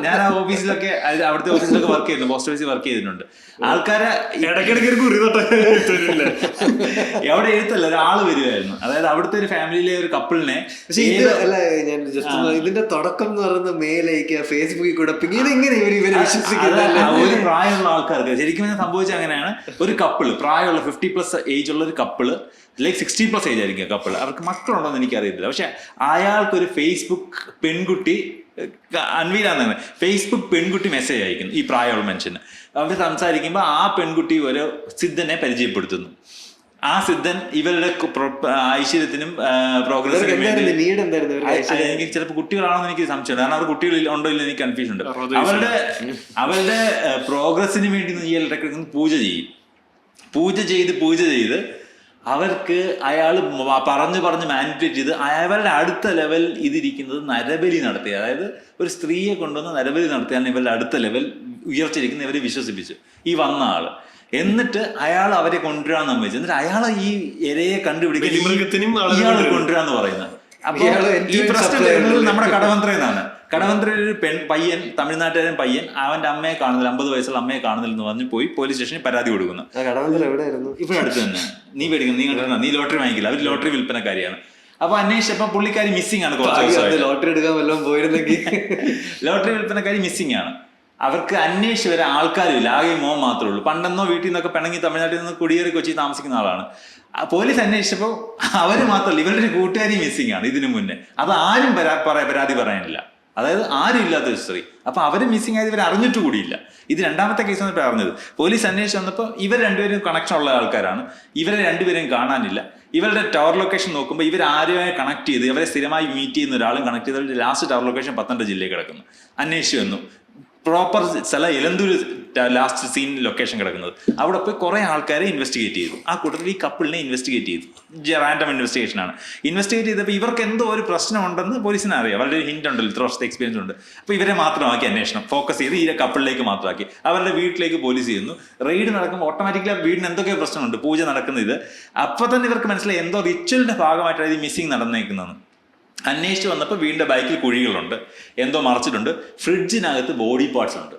ഞാൻ ആ ഓഫീസിലൊക്കെ അവിടുത്തെ ഓഫീസിലൊക്കെ വർക്ക് ചെയ്യുന്നു, പോസ്റ്റ് ഓഫീസിൽ വർക്ക് ചെയ്തിട്ടുണ്ട്. ആൾക്കാരെ ഇടയ്ക്കിടയ്ക്ക് എവിടെ എഴുത്തല്ല ഒരാള് വരുമായിരുന്നു. അതായത് അവിടുത്തെ ഒരു ഫാമിലിയിലെ ഒരു കപ്പിളിനെ. ഞാൻ ജസ്റ്റ് ഇതിന്റെ തുടക്കം എന്ന് പറയുന്ന മേലേക്ക് ഫേസ്ബുക്കിൽ കൂടെ ഇങ്ങനെ ഒരു പ്രായമുള്ള ആൾക്കാർക്ക് ശരിക്കും സംഭവിച്ച അങ്ങനെയാണ്. ഒരു കപ്പിള് പ്രായമുള്ള 50+ ഏജ് ഉള്ള ഒരു കപ്പിള്, ലൈക്ക് 60+ ഏജ് ആയിരിക്കും കപ്പിള്. അവർക്ക് മക്കളുണ്ടോ എന്ന് എനിക്കറിയത്തില്ല. പക്ഷെ അയാൾക്കൊരു ഫേസ്ബുക്ക് പെൺകുട്ടി, അൻവീരാന്നാണ്, ഫേസ്ബുക്ക് പെൺകുട്ടി മെസ്സേജ് അയക്കുന്നു ഈ പ്രായമുള്ള മനുഷ്യന്. അവർ സംസാരിക്കുമ്പോൾ ആ പെൺകുട്ടി ഒരു സിദ്ധനെ പരിചയപ്പെടുത്തുന്നു. ആ സിദ്ധൻ ഇവരുടെ ഐശ്വര്യത്തിനും പ്രോഗ്രസിനും എനിക്ക് ചിലപ്പോൾ കുട്ടികളാണെന്ന് എനിക്ക് സംശയമുണ്ട്. കാരണം അവർ കുട്ടികൾ ഉണ്ടോ ഇല്ല എനിക്ക് കൺഫ്യൂഷൻ ഉണ്ട്. അവരുടെ പ്രോഗ്രസിന് വേണ്ടി ഈ ഇലക്ട്രിക് പൂജ ചെയ്യും. പൂജ ചെയ്ത് അവർക്ക് അയാൾ പറഞ്ഞ് മാനിപ്പുലേറ്റ് ചെയ്ത് അവരുടെ അടുത്ത ലെവൽ ഇതിരിക്കുന്നത് നരബലി നടത്തി. അതായത് ഒരു സ്ത്രീയെ കൊണ്ടുവന്ന് നരബലി നടത്തിയാണ് ഇവരുടെ അടുത്ത ലെവൽ ഉയർച്ചിരിക്കുന്ന ഇവരെ വിശ്വസിപ്പിച്ചു ഈ വന്ന ആള്. എന്നിട്ട് അയാൾ അവരെ കൊണ്ടുവരാൻ സമ്മതിച്ചു. എന്നിട്ട് അയാളെ ഈ ഇരയെ കണ്ടുപിടിക്കാൻ ഇയാൾ കൊണ്ടുവരാന്ന് പറയുന്നത്. അപ്പൊ ഈ പ്രശ്നം വരുന്നത് നമ്മുടെ കടവന്ത്രയെന്നാണ്. കടവന്ത്രയിൽ ഒരു പയ്യൻ, തമിഴ്നാട്ടുകാരൻ പയ്യൻ, അവന്റെ അമ്മയെ കാണുന്നില്ല, 50 വയസ്സുള്ള അമ്മയെ കാണുന്നില്ലെന്ന് പറഞ്ഞ് പോയി പോലീസ് സ്റ്റേഷനിൽ പരാതി കൊടുക്കുന്നു. ഇവിടെ അടുത്ത് തന്നെ. നീ പേടിക്കണം, നീ കണ്ടിട്ടുണ്ടോ? നീ ലോട്ടറി വാങ്ങിക്കില്ല, അവർ ലോട്ടറി വിൽപ്പനക്കാരിയാണ്. അപ്പൊ അന്വേഷിച്ചപ്പോ പുള്ളിക്കാരി മിസ്സിംഗ് ആണ്. ലോട്ടറി എടുക്കാൻ വല്ലതും പോയിരുന്നെങ്കിൽ. ലോട്ടറി വിൽപ്പനക്കാരി മിസ്സിംഗ് ആണ്. അവർക്ക് അന്വേഷിച്ച് വരാൻ ആൾക്കാരില്ല, ആകെ മോൻ മാത്രമേ ഉള്ളൂ. പണ്ടെന്നോ വീട്ടിൽ നിന്നൊക്കെ പിണങ്ങി തമിഴ്നാട്ടിൽ നിന്ന് കുടിയേറി കൊച്ചി താമസിക്കുന്ന ആളാണ്. പോലീസ് അന്വേഷിച്ചപ്പോൾ അവര് മാത്രമല്ല, ഇവരുടെ കൂട്ടുകാരി മിസ്സിംഗ് ആണ് ഇതിനു മുന്നേ. അത് ആരും പരാതി പറയാനില്ല. അതായത് ആരും ഇല്ലാത്ത ഒരു സ്ത്രീ. അപ്പൊ അവര് മിസ്സിംഗ് ആയത് ഇവർ അറിഞ്ഞിട്ട് കൂടിയില്ല. ഇത് 2ാമത്തെ കേസ് വന്നപ്പോൾ അറിഞ്ഞത്. പോലീസ് അന്വേഷിച്ച് വന്നപ്പോൾ ഇവർ രണ്ടുപേരും കണക്ഷൻ ഉള്ള ആൾക്കാരാണ്. ഇവരെ രണ്ടുപേരെയും കാണാനില്ല. ഇവരുടെ ടവർ ലൊക്കേഷൻ നോക്കുമ്പോൾ ഇവർ ആരുമായി കണക്ട് ചെയ്ത് ഇവരെ സ്ഥിരമായി മീറ്റ് ചെയ്യുന്ന ഒരാളും കണക്ട് ചെയ്ത് ലാസ്റ്റ് ടവർ ലൊക്കേഷൻ പത്തനംതിട്ട ജില്ലയിൽ കിടക്കുന്നു. അന്വേഷിച്ച് വന്നു. പ്രോപ്പർ സ്ഥലം എലന്തൂര് ലാസ്റ്റ് സീൻ ലൊക്കേഷൻ കിടക്കുന്നത്. അവിടെ പോയി കുറെ ആൾക്കാരെ ഇൻവെസ്റ്റിഗേറ്റ് ചെയ്തു. ആ കൂട്ടത്തിൽ ഈ കപ്പിളിനെ ഇൻവെസ്റ്റിഗേറ്റ് ചെയ്തു. റാൻഡം ഇൻവെസ്റ്റിഗേഷൻ ആണ്. ഇൻവെസ്റ്റിഗേറ്റ് ചെയ്തപ്പോൾ ഇവർക്ക് എന്തോ ഒരു പ്രശ്നം ഉണ്ടെന്ന് പോലീസിനെ അറിയാം. അവരുടെ ഒരു ഹിന്റ് ഉണ്ടല്ലോ, ഇത്ര വർഷത്തെ എക്സ്പീരിയൻസ് ഉണ്ട്. അപ്പോൾ ഇവരെ മാത്രമാക്കി അന്വേഷണം ഫോക്കസ് ചെയ്ത് ഈ കപ്പിളിലേക്ക് മാത്രമാക്കി. അവരുടെ വീട്ടിലേക്ക് പോലീസ് ചെയ്യുന്നു. റെയ്ഡ് നടക്കുമ്പോൾ ഓട്ടോമാറ്റിക്കലി വീടിന് എന്തൊക്കെ പ്രശ്നമുണ്ട്, പൂജ നടക്കുന്ന ഇത്. അപ്പോൾ തന്നെ ഇവർക്ക് മനസ്സിലായി എന്തോ റിച്വലിന്റെ ഭാഗമായിട്ടാണ് ഇത് മിസ്സിംഗ് നടന്നേക്കുന്നതെന്ന്. അന്വേഷിച്ച് വന്നപ്പോൾ വീടിന്റെ ബൈക്കിൽ കുഴികളുണ്ട്, എന്തോ മറച്ചിട്ടുണ്ട്, ഫ്രിഡ്ജിനകത്ത് ബോഡി പാർട്സ് ഉണ്ട്.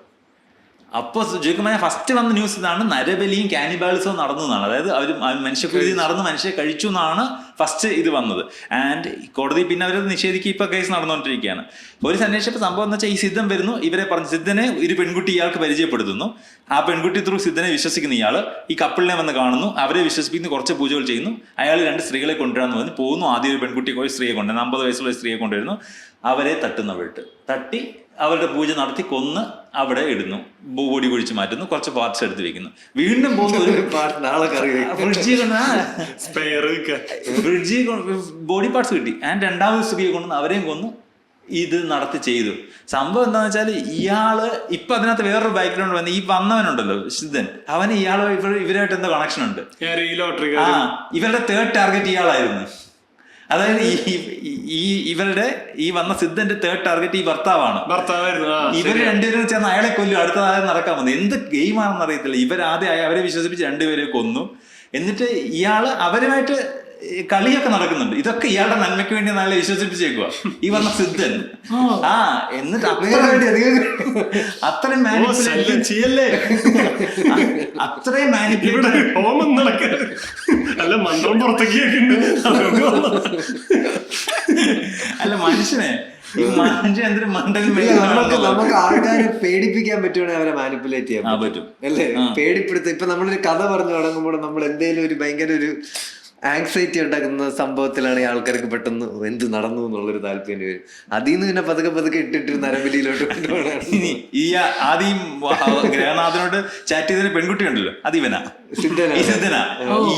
അപ്പോൾ ചോദിക്കുമ്പോൾ ഫസ്റ്റ് വന്ന ന്യൂസ് ഇതാണ്, നരബലിയും കാനിബാളിസവും നടന്നു എന്നാണ്. അതായത് അവർ മനുഷ്യക്കുരുതി നടന്ന് മനുഷ്യരെ കഴിച്ചു എന്നാണ് ഫസ്റ്റ് ഇത് വന്നത്. ആൻഡ് കോടതി പിന്നെ അവർ നിഷേധിക്കുക. ഇപ്പൊ കേസ് നടന്നുകൊണ്ടിരിക്കുകയാണ്. പോലീസ് അന്വേഷിച്ചപ്പോൾ സംഭവം എന്ന് വെച്ചാൽ ഈ സിദ്ധൻ വരുന്നു. ഇവരെ പറഞ്ഞു, സിദ്ധനെ ഒരു പെൺകുട്ടി ഇയാൾക്ക് പരിചയപ്പെടുത്തുന്നു. ആ പെൺകുട്ടി ത്രൂ സിദ്ധനെ വിശ്വസിക്കുന്ന ഇയാൾ ഈ കപ്പിളിനെ വന്ന് കാണുന്നു. അവരെ വിശ്വസിപ്പിക്കുന്ന കുറച്ച് പൂജകൾ ചെയ്യുന്നു. അയാൾ 2 സ്ത്രീകളെ കൊണ്ടുവരാന്ന് പറഞ്ഞ് പോകുന്നു. ആദ്യം ഒരു പെൺകുട്ടിയെ ഒരു സ്ത്രീയെ കൊണ്ടുവരുന്നു, 50 വയസ്സുള്ള ഒരു സ്ത്രീയെ കൊണ്ടുവരുന്നു. അവരെ തട്ടി അവരുടെ പൂജ നടത്തി കൊന്ന് അവിടെ ഇടുന്നു. ബോഡി കുഴിച്ച് മാറ്റുന്നു, കുറച്ച് പാർട്സ് എടുത്ത് വെക്കുന്നു. വീണ്ടും പോകുന്ന ഒരു ഫ്രിഡ്ജിൽ ബോഡി പാർട്സ് കിട്ടി. ആൻഡ് 2ാമത് സ്ത്രീയെ കൊണ്ടുവന്ന് അവരെയും കൊന്നു ഇത് നടത്തി ചെയ്തു. സംഭവം എന്താണെന്ന് വെച്ചാൽ ഇയാള് ഇപ്പൊ അതിനകത്ത് വേറൊരു ബാക്ക്ഗ്രൗണ്ട് വന്ന് ഈ വന്നവനുണ്ടല്ലോ സിദ്ധൻ, അവന് ഇവരായിട്ട് എന്തോ കണക്ഷൻ ഉണ്ട്. ഇവരുടെ 3rd ടാർഗറ്റ് ഇയാളായിരുന്നു. അതായത് ഇവരുടെ ഈ വന്ന സിദ്ധന്റെ 3rd ടാർഗറ്റ് ഈ ഭർത്താവായിരുന്നു. ഇവര് രണ്ടുപേരും ചേർന്ന് അയാളെ കൊല്ലും. അടുത്തതായത് നടക്കാൻ വന്നു. എന്ത് ഗെയിമാണെന്ന് അറിയത്തില്ല. ഇവരാദ്യം അവരെ വിശ്വസിപ്പിച്ച് 2 പേരെ കൊന്നു. എന്നിട്ട് ഇയാള് അവരുമായിട്ട് കളിയൊക്കെ നടക്കുന്നുണ്ട്. ഇതൊക്കെ ഇയാളുടെ നന്മയ്ക്ക് വേണ്ടി നല്ല വിശ്വസിപ്പിച്ചേക്കുക ഈ വന്ന സിദ്ധൻ. എന്നിട്ട് അത്രയും അല്ല മനുഷ്യനെ ഈ മനുഷ്യൻ എന്തൊരു മണ്ടൻ നമുക്ക് ആൾക്കാരെ പേടിപ്പിക്കാൻ പറ്റുവാണെങ്കിൽ അവരെ മാനിപ്പുലേറ്റ് ചെയ്യാൻ പറ്റും അല്ലേ? പേടിപ്പെടുത്ത ഇപ്പൊ നമ്മളൊരു കഥ പറഞ്ഞു തുടങ്ങുമ്പോൾ നമ്മൾ എന്തെങ്കിലും ഒരു ഭയങ്കര ഒരു ആങ്സൈറ്റി ഉണ്ടാക്കുന്ന സംഭവത്തിലാണ് ഈ ആൾക്കാർക്ക് പെട്ടെന്ന് എന്ത് നടന്നു എന്നുള്ളൊരു താല്പര്യം വരും. അതിൽ നിന്ന് പിന്നെ പതുക്കെ ഇട്ടിട്ട് നരബലിയിലോട്ട് കൊണ്ടുപോകണം. ഈ ആദ്യം ഗ്രഹനാഥനോട് ചാറ്റ് ചെയ്തതിന് പെൺകുട്ടി ഉണ്ടല്ലോ, അത് ഇവനാ, സിദ്ധനാ.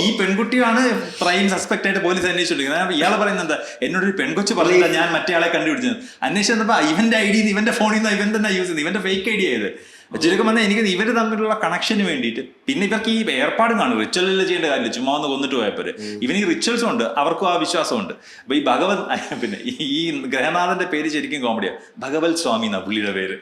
ഈ പെൺകുട്ടിയാണ് പ്രൈം സസ്പെക്ട് ആയിട്ട് പോലീസ് അന്വേഷിച്ചിരിക്കുന്നത്. ഇയാളെ പറയുന്നത് എന്താ, എന്നോടൊരു പെൺകൊച്ചു പറഞ്ഞില്ല ഞാൻ മറ്റേ ആളെ കണ്ടുപിടിച്ചത്. അന്വേഷിച്ചപ്പോ ഇവന്റെ ഐ ഡി ഇവന്റെ ഫോണിൽ നിന്ന് ഇവൻ തന്നെ യൂസ് ചെയ്യുന്നത്, ഇവന്റെ ഫേക്ക് ഐ ഡി ആയത്. ചുരുക്കം വന്നാൽ എനിക്ക് ഇവര് തമ്മിലുള്ള കണക്ഷന് വേണ്ടിയിട്ട് പിന്നെ ഇവർക്ക് ഈ ഏർപ്പാടും കാണും. റിച്വൽ ചെയ്യേണ്ട കാര്യമില്ല, ചുമ്മാ ഒന്ന് കൊന്നിട്ട് പോയപ്പോര്. ഇവന് ഈ റിച്വൽസും ഉണ്ട്, അവർക്കും ആ വിശ്വാസമുണ്ട്. അപ്പൊ ഈ ഭഗവത് പിന്നെ ഈ ഗ്രഹനാഥന്റെ പേര് ശരിക്കും കോമഡിയാ. ഭഗവത് സ്വാമി എന്നാ പുള്ളിയുടെ പേര്.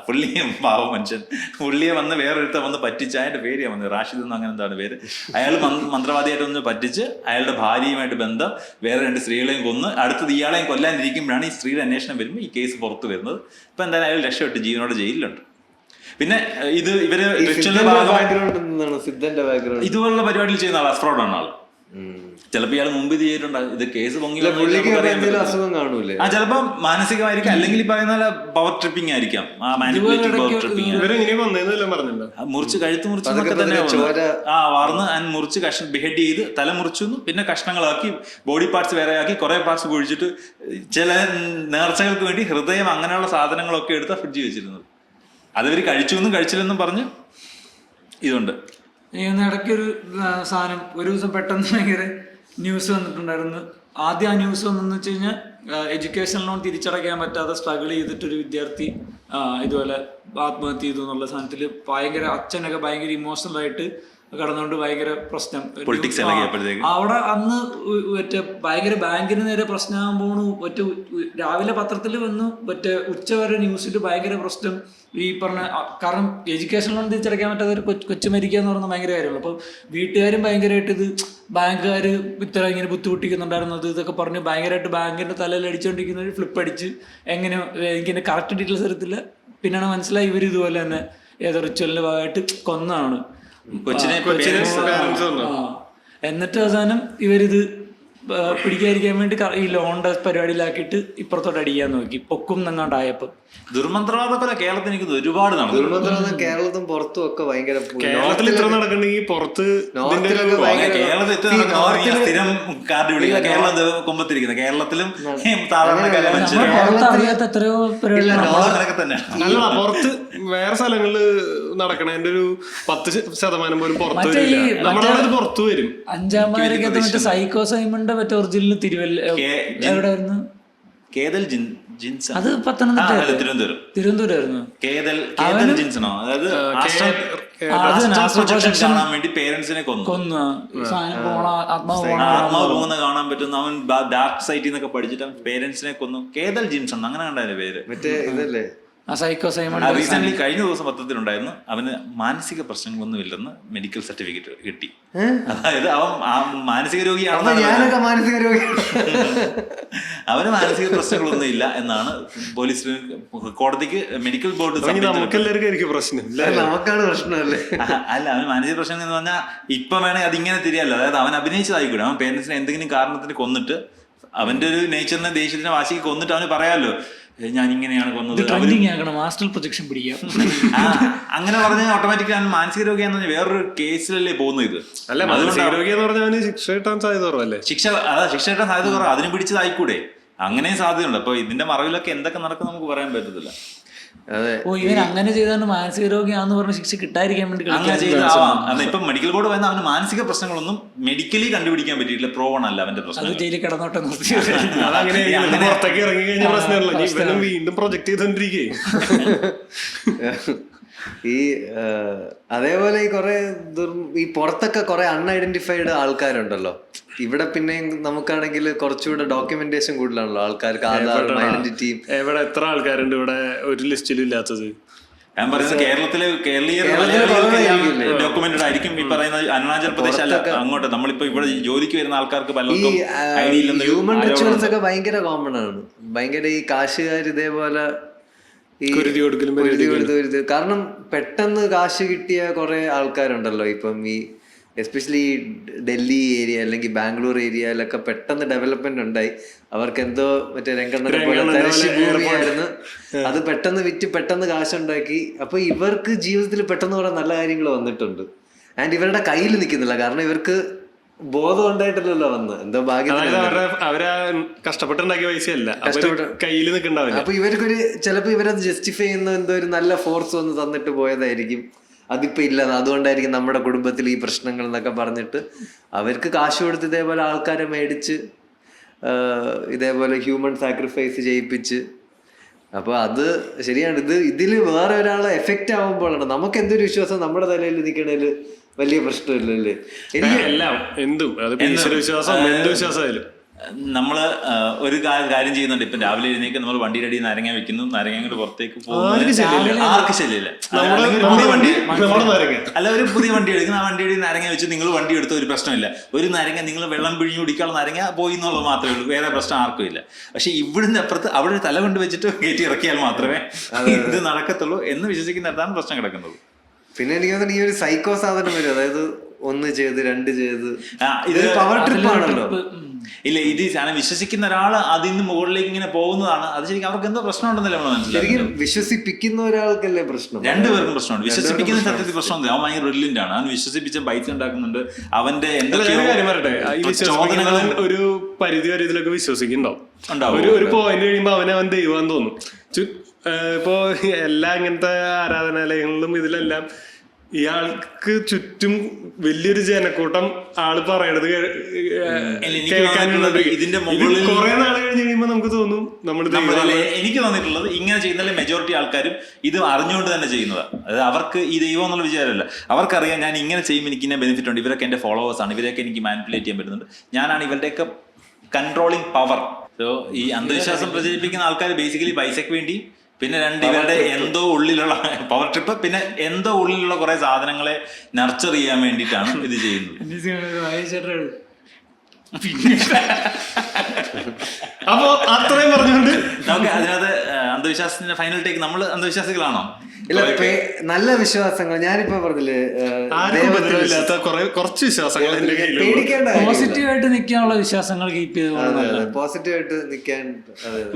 പുള്ളിയെ പാവ മനുഷ്യൻ, പുള്ളിയെ വന്ന് വേറൊരുത്ത വന്ന് പറ്റിച്ച്, അയാളുടെ പേര് വന്നത് റാഷിദ് എന്ന് അങ്ങനെ എന്താണ് പേര്. അയാൾ മന്ത്രവാദിയായിട്ട് ഒന്ന് പറ്റിച്ച് അയാളുടെ ഭാര്യയുമായിട്ട് ബന്ധം, വേറെ 2 സ്ത്രീകളെയും കൊന്ന് അടുത്തത് ഇയാളെയും കൊല്ലാനിരിക്കുമ്പോഴാണ് ഈ സ്ത്രീയുടെ അന്വേഷണം വരുമ്പോൾ ഈ കേസ് പുറത്തു വരുന്നത്. ഇപ്പൊ എന്തായാലും അയാൾ രക്ഷപ്പെട്ട് ജീവനോടെ ജയിലിലുണ്ട്. പിന്നെ ഇത് ഇവര് റിച്വലിന്റെ ഭാഗമായിട്ട് ഇതുപോലുള്ള പരിപാടിയിൽ ചെയ്യുന്ന ആൾ അസ്ഫ്രോഡാണ് ആള്. ചിലപ്പോ ഇയാൾ മുമ്പ് ഇത് ചെയ്തിട്ടുണ്ടാകും. ഇത് കേസ് പൊങ്ങി ചിലപ്പോ മാനസികമായിരിക്കും, അല്ലെങ്കിൽ ഈ പറയുന്ന പവർ ട്രിപ്പിംഗ് ആയിരിക്കാം. മുറിച്ച് കഴുത്ത് മുറിച്ചൊക്കെ തന്നെ വാർന്ന് മുറിച്ച് ബിഹെഡ് ചെയ്ത് തല മുറിച്ചു, പിന്നെ കഷ്ണങ്ങളാക്കി ബോഡി പാർട്സ് വേറെ ആക്കി കുറെ പാർട്സ് കുഴിച്ചിട്ട് ചില നേർച്ചകൾക്ക് വേണ്ടി ഹൃദയം അങ്ങനെയുള്ള സാധനങ്ങളൊക്കെ എടുത്ത ഫ്രിഡ്ജ് വെച്ചിരുന്നത്. അതവര് കഴിച്ചു കഴിച്ചില്ലെന്നും പറഞ്ഞ് ഇതുണ്ട്. ഇടയ്ക്കൊരു സാധനം ഒരു ദിവസം പെട്ടെന്ന് ഭയങ്കര ന്യൂസ് വന്നിട്ടുണ്ടായിരുന്നു. ആദ്യം ആ ന്യൂസ് വന്നെന്ന് വെച്ച് കഴിഞ്ഞാൽ എഡ്യൂക്കേഷൻ ലോൺ തിരിച്ചടയ്ക്കാൻ പറ്റാതെ സ്ട്രഗിൾ ചെയ്തിട്ടൊരു വിദ്യാർത്ഥി ഇതുപോലെ ആത്മഹത്യ ചെയ്തു എന്നുള്ള സാധനത്തിൽ ഭയങ്കര അച്ഛനൊക്കെ ഭയങ്കര ഇമോഷണൽ ആയിട്ട് കടന്നുകൊണ്ട് ഭയങ്കര പ്രശ്നം. അവിടെ അന്ന് മറ്റേ ഭയങ്കര ബാങ്കിന് നേരെ പ്രശ്നമാകുമ്പോൾ മറ്റേ രാവിലെ പത്രത്തിൽ വന്നു, മറ്റേ ഉച്ചവരെ ന്യൂസിൽ ഭയങ്കര പ്രശ്നം. ഈ പറഞ്ഞ കാരണം എഡ്യൂക്കേഷൻ ലോൺ തിരിച്ചടയ്ക്കാൻ പറ്റാത്ത ഒരു കൊച്ചു മരിക്കുക എന്ന് പറയുന്നത് ഭയങ്കര കാര്യമാണ്. അപ്പം വീട്ടുകാരും ഭയങ്കരമായിട്ട് ഇത് ബാങ്കുകാർ ഇത്ര ഇങ്ങനെ ബുദ്ധിമുട്ടിക്കുന്നുണ്ടായിരുന്നത് ഇതൊക്കെ പറഞ്ഞ് ഭയങ്കരമായിട്ട് ബാങ്കിന്റെ തലയിൽ അടിച്ചുകൊണ്ടിരിക്കുന്ന ഒരു ഫ്ലിപ്പ് അടിച്ച് എങ്ങനെ എനിക്കെൻ്റെ കറക്റ്റ് ഡീറ്റെയിൽസ് അറിയത്തില്ല. പിന്നെയാണ് മനസ്സിലായി ഇവർ ഇതുപോലെ തന്നെ ഏതോ റിച്വലിന്റെ ഭാഗമായിട്ട് കൊന്നാണ്. എന്നിട്ട് അവസാനം ഇവരിത് പിടിക്കാതിരിക്കാൻ വേണ്ടി ഈ ലോണിന്റെ പരിപാടിയിലാക്കിയിട്ട് ഇപ്പുറത്തോട്ട് അടിക്കാൻ നോക്കി, പൊക്കും എന്നങ്ങാണ്ടായപ്പോ. ദുർമന്ത്രവാദമൊക്കെ കേരളത്തിൽ എനിക്ക് ഒരുപാട് നടന്നു. ദുർമന്ത്രവാദം കേരളത്തിലും പുറത്തും ഒക്കെ ഭയങ്കര. കേരളത്തിൽ ഇത്ര നടക്കണമെങ്കിൽ പുറത്ത് സ്ഥിരം കാർഡ് വിളിക്കുക. കേരളം കൊമ്പത്തിരിക്കുന്നത് കേരളത്തിലും അറിയാത്ത എത്രയോ പരിപാടികളൊക്കെ തന്നെയാണ്. അല്ല, പുറത്ത് വേറെ സ്ഥലങ്ങളില് നടക്കണതിന്റെ ഒരു 10% പോലും പുറത്ത് വരില്ല. നമ്മളത് പുറത്തു വരും. 5-ാമരൊക്കെ മറ്റേ സൈക്കോ സൈമന്റെ മറ്റേ ഒറിജിനൽ തിരുവല്ല എവിടെയായിരുന്നു? കേതൽ അത് പത്തനംതിട്ട തിരുവനന്തപുരമായിരുന്നു. കാണാൻ വേണ്ടി പേരൻസിനെ കൊന്നു. ആത്മാവ് പോകുന്ന കാണാൻ പറ്റുന്ന അവൻ ഡാർക്ക് സൈറ്റിൽ നിന്നൊക്കെ പഠിച്ചിട്ട് അവൻ പേരൻസിനെ കൊന്നു. കേതൽ ജിൻസൺ അങ്ങനെ കണ്ടതിന്റെ പേര്. മറ്റേ ഇതല്ലേ റീസെന്റ് കഴിഞ്ഞ ദിവസം പത്രത്തിലുണ്ടായിരുന്നു, അവന് മാനസിക പ്രശ്നങ്ങളൊന്നും ഇല്ലെന്ന് മെഡിക്കൽ സർട്ടിഫിക്കറ്റ് കിട്ടി. അതായത് അവൻ മാനസിക രോഗിയാണെന്ന്, അവന് മാനസിക പ്രശ്നങ്ങളൊന്നും ഇല്ല എന്നാണ് പോലീസ് കോടതിക്ക് മെഡിക്കൽ ബോർഡ്. നമുക്കാണ് പ്രശ്നമല്ലേ? അല്ല, അവന് മാനസിക പ്രശ്നം എന്ന് പറഞ്ഞാൽ ഇപ്പൊ വേണേ അതിങ്ങനെ തിരിയല്ലോ. അതായത് അവൻ അഭിനയിച്ചതായിക്കൂടെ, അവൻ പേരൻസിനെ എന്തെങ്കിലും കാരണത്തിന് കൊന്നിട്ട് അവന്റെ ഒരു നേച്ചറിനെ ദേഷ്യത്തിനെ വാശിക്ക് കൊന്നിട്ട് അവന് പറയാമല്ലോ ഞാൻ ഇങ്ങനെയാണ് കൊന്നത്. പ്രൊജക്ഷൻ പിടിക്കാം അങ്ങനെ പറഞ്ഞാൽ ഓട്ടോമാറ്റിക്കലി അവൻ മാനസിക രോഗിയാന്ന് പറഞ്ഞാൽ വേറൊരു കേസിലല്ലേ പോകുന്നത്. ഇത് അല്ല, മാനസിക രോഗി എന്ന് പറഞ്ഞാൽ ശിക്ഷ കിട്ടാൻ സാധ്യത കുറവല്ലേ? ശിക്ഷ കിട്ടാൻ സാധ്യത കുറവ്. അതിന് പിടിച്ചതായിക്കൂടെ? അങ്ങനെയും സാധ്യതയുണ്ട്. അപ്പൊ ഇതിന്റെ മറവിലൊക്കെ എന്തൊക്കെ നടക്കും നമുക്ക് പറയാൻ പറ്റത്തില്ല. ഇവൻ അങ്ങനെ ചെയ്താണ് മാനസിക രോഗിയാന്ന് പറഞ്ഞ ശിക്ഷ കിട്ടാതിരിക്കാൻ വേണ്ടി ഇപ്പൊ മെഡിക്കൽ ബോർഡ് പറയുന്ന അവന് മാനസിക പ്രശ്നങ്ങളൊന്നും മെഡിക്കലി കണ്ടുപിടിക്കാൻ പറ്റിയിട്ടില്ല, പ്രോവൺ അല്ല അവന്റെ പ്രശ്നം. ജയിലിൽ കിടന്നോട്ടെ പുറത്തേക്ക് ഇറങ്ങി കഴിഞ്ഞ പ്രശ്നമല്ല, വീണ്ടും പ്രൊജക്ട് ചെയ്തോണ്ടിരിക്കേ. ഈ അതേപോലെ ഈ കുറെ ഈ പുറത്തൊക്കെ കുറെ അൺഐഡന്റിഫൈഡ് ആൾക്കാരുണ്ടല്ലോ. ഇവിടെ പിന്നെ നമുക്കാണെങ്കിൽ കുറച്ചുകൂടെ ഡോക്യുമെന്റേഷൻ കൂടുതലാണല്ലോ ആൾക്കാർക്ക്, ആധാറും ഐഡന്റിറ്റിയും. എവിടെ എത്ര ആൾക്കാരുണ്ട് ഇവിടെ ഒരു ലിസ്റ്റിലും ഇല്ലാത്തത്? ഞാൻ പറയുന്നത് കേരളത്തിലെ ഡോക്യുമെന്റഡ് ആയിരിക്കും. ഈ പറയുന്ന അരുണാചൽ പ്രദേശ് അല്ല അങ്ങോട്ട് നമ്മളിപ്പോ ഇവിടെ ജോലിക്ക് വരുന്ന ആൾക്കാർക്ക് പലർക്കും ഹ്യൂമൻ റിച്വൽസ് ഒക്കെ ഭയങ്കര കോമൺ ആണ്. ഭയങ്കര ഈ കാശുകാർ ഇതേപോലെ കാരണം പെട്ടെന്ന് കാശ് കിട്ടിയ കുറെ ആൾക്കാരുണ്ടല്ലോ. ഇപ്പം ഈ എസ്പെഷ്യലി ഡൽഹി ഏരിയ അല്ലെങ്കിൽ ബാംഗ്ലൂർ ഏരിയയിലൊക്കെ പെട്ടെന്ന് ഡെവലപ്മെന്റ് ഉണ്ടായി. അവർക്ക് എന്തോ മറ്റേ രംഗണ്ണനെ പോലെ തരിശ് ഭൂമിയായിരുന്നു, അത് പെട്ടെന്ന് വിറ്റ് പെട്ടെന്ന് കാശുണ്ടാക്കി. അപ്പൊ ഇവർക്ക് ജീവിതത്തിൽ പെട്ടെന്ന് കുറെ നല്ല കാര്യങ്ങൾ വന്നിട്ടുണ്ട്. ആൻഡ് ഇവരുടെ കയ്യിൽ നിൽക്കുന്നില്ല, കാരണം ഇവർക്ക് ബോധം ഉണ്ടായിട്ടില്ലല്ലോ വന്ന്, എന്തോ ഭാഗ്യത്തിന്. അവരാ കഷ്ടപ്പെട്ടുണ്ടാക്കിയ പൈസയല്ല, കയ്യിൽ നിൽക്കണ്ടാവില്ല. അപ്പൊ ഇവർക്കൊരു ചിലപ്പോ ഇവരത് ജസ്റ്റിഫൈ ചെയ്യുന്ന എന്തോ ഒരു നല്ല ഫോഴ്സ് വന്ന് തന്നിട്ട് പോയതായിരിക്കും. അതിപ്പോ ഇല്ല, അതുകൊണ്ടായിരിക്കും നമ്മുടെ കുടുംബത്തിൽ ഈ പ്രശ്നങ്ങൾ എന്നൊക്കെ പറഞ്ഞിട്ട് അവർക്ക് കാശ് കൊടുത്ത് ഇതേപോലെ ആൾക്കാരെ മേടിച്ച് ഇതേപോലെ ഹ്യൂമൻ സാക്രിഫൈസ് ചെയ്യിപ്പിച്ച്. അപ്പൊ അത് ശരിയാണ്. ഇതിൽ വേറെ ഒരാളെ എഫക്റ്റ് ആവുമ്പോഴാണ് നമുക്ക് എന്തൊരു വിശ്വാസം നമ്മുടെ തലയിൽ നിൽക്കണേല് വലിയ പ്രശ്നമില്ലല്ലേ. എല്ലാം എന്തും വിശ്വാസം എന്തുവിശ്വാസമായാലും നമ്മള് ഒരു കാര്യം ചെയ്യുന്നുണ്ട്. ഇപ്പൊ രാവിലെ എഴുന്നേക്ക് നമ്മൾ വണ്ടിയുടെ അടിയിൽ നാരങ്ങ വെക്കുന്നു, നാരങ്ങ പുറത്തേക്ക് പോകുന്നു, ആർക്ക് ശല്യമില്ല. അല്ല, ഒരു പുതിയ വണ്ടി എടുക്കുന്നു, ആ വണ്ടിയുടെ നാരങ്ങ വെച്ച് നിങ്ങൾ വണ്ടി എടുത്ത ഒരു പ്രശ്നമില്ല. ഒരു നാരങ്ങ നിങ്ങൾ വെള്ളം പിഴിഞ്ഞു കുടിക്കാനുള്ള നാരങ്ങ പോയി എന്നുള്ളത് മാത്രമേ ഉള്ളൂ, വേറെ പ്രശ്നം ആർക്കും ഇല്ല. പക്ഷെ ഇവിടുന്ന് അപ്പുറത്ത് അവിടെ തല കൊണ്ട് വെച്ചിട്ട് കയറ്റി ഇറക്കിയാൽ മാത്രമേ ഇത് നടക്കത്തുള്ളൂ എന്ന് വിശ്വസിക്കുന്നിടത്താണ് പ്രശ്നം കിടക്കുന്നത്. പിന്നെ എനിക്ക് തോന്നുന്നു ഈ ഒരു സൈക്കോ സാധനം വരും, അതായത് 1 ചെയ്ത് 2 ചെയ്ത് ഇതൊരു പവർ ട്രിപ്പ് ആണല്ലോ. ഇല്ല, ഇത് വിശ്വസിക്കുന്ന ഒരാൾ അതിന് മുകളിലേക്ക് ഇങ്ങനെ പോകുന്നതാണ്. അത് ശരിക്കും അവർക്ക് എന്തോ പ്രശ്നം ഉണ്ടെന്നല്ലേ നമ്മൾ മനസ്സിലാക്കി. വിശ്വസിപ്പിക്കുന്ന ഒരാൾക്കല്ലേ പ്രശ്നം, രണ്ടുപേർക്കും പ്രശ്നമുണ്ട്. വിശ്വസിപ്പിക്കുന്ന സത്യത്തിൽ പ്രശ്നമൊന്നുമില്ല, അവൻ ഭയങ്കര ബ്രില്യന്റ് ആണ്, അവൻ വിശ്വസിപ്പിച്ച ബൈക്ക് ഉണ്ടാക്കുന്നുണ്ട്, അവന്റെ ഒരു പരിധി വരെ ഇതിലൊക്കെ വിശ്വസിക്കുന്നുണ്ടാവും. ഒരു പോയിന്റ് കഴിയുമ്പോ അവൻ ദൈവം തോന്നും. ഇപ്പോ എല്ലാ ഇങ്ങനത്തെ ആരാധനാലയങ്ങളിലും ഇതിലെല്ലാം ഇയാൾക്ക് ചുറ്റും വലിയൊരു ജനക്കൂട്ടം ആള് പറയണത് കേൾക്കാനുള്ളത്. ഇതിന്റെ മുകളിൽ കുറെ നാൾ കഴിഞ്ഞ് കഴിയുമ്പോ നമുക്ക് തോന്നും എനിക്ക് തോന്നിയിട്ടുള്ളത് ഇങ്ങനെ ചെയ്യുന്ന മെജോറിറ്റി ആൾക്കാരും ഇത് അറിഞ്ഞുകൊണ്ട് തന്നെ ചെയ്യുന്നതാണ്. അതായത് അവർക്ക് ഈ ദൈവം എന്നുള്ള വിചാരമല്ല, അവർക്കറിയാം ഞാൻ ഇങ്ങനെ ചെയ്യുമ്പോൾ എനിക്ക് ഇങ്ങനെ ബെനിഫിറ്റ് ഉണ്ട്, ഇവരൊക്കെ എന്റെ ഫോളോവേഴ്സ് ആണ്, ഇവരൊക്കെ എനിക്ക് മാനിപ്പുലേറ്റ് ചെയ്യാൻ പറ്റുന്നുണ്ട്, ഞാനാണ് ഇവരുടെയൊക്കെ കൺട്രോളിങ് പവർ. സോ ഈ അന്ധവിശ്വാസം പ്രചരിപ്പിക്കുന്ന ആൾക്കാർ ബേസിക്കലി പൈസക്ക് വേണ്ടി, പിന്നെ ഇവരുടെ എന്തോ ഉള്ളിലുള്ള പവർ ട്രിപ്പ്, പിന്നെ എന്തോ ഉള്ളിലുള്ള കുറെ സാധനങ്ങളെ നർച്ചർ ചെയ്യാൻ വേണ്ടിയിട്ടാണ് ഇത് ചെയ്യുന്നത്. അപ്പോ അത്രയും പറഞ്ഞുകൊണ്ട് നമുക്ക് അതിനകത്ത് അന്ധവിശ്വാസത്തിന്റെ ഫൈനൽ ടേക്ക്, നമ്മൾ അന്ധവിശ്വാസികളാണോ? ഇല്ല, നല്ല വിശ്വാസങ്ങൾ ഞാനിപ്പോ പറഞ്ഞില്ലേ, കുറച്ച് വിശ്വാസങ്ങൾ പോസിറ്റീവായിട്ട് നിൽക്കാനുള്ള വിശ്വാസങ്ങൾ കീപ്പ് ചെയ്ത് പോസിറ്റീവായിട്ട് നിൽക്കാൻ.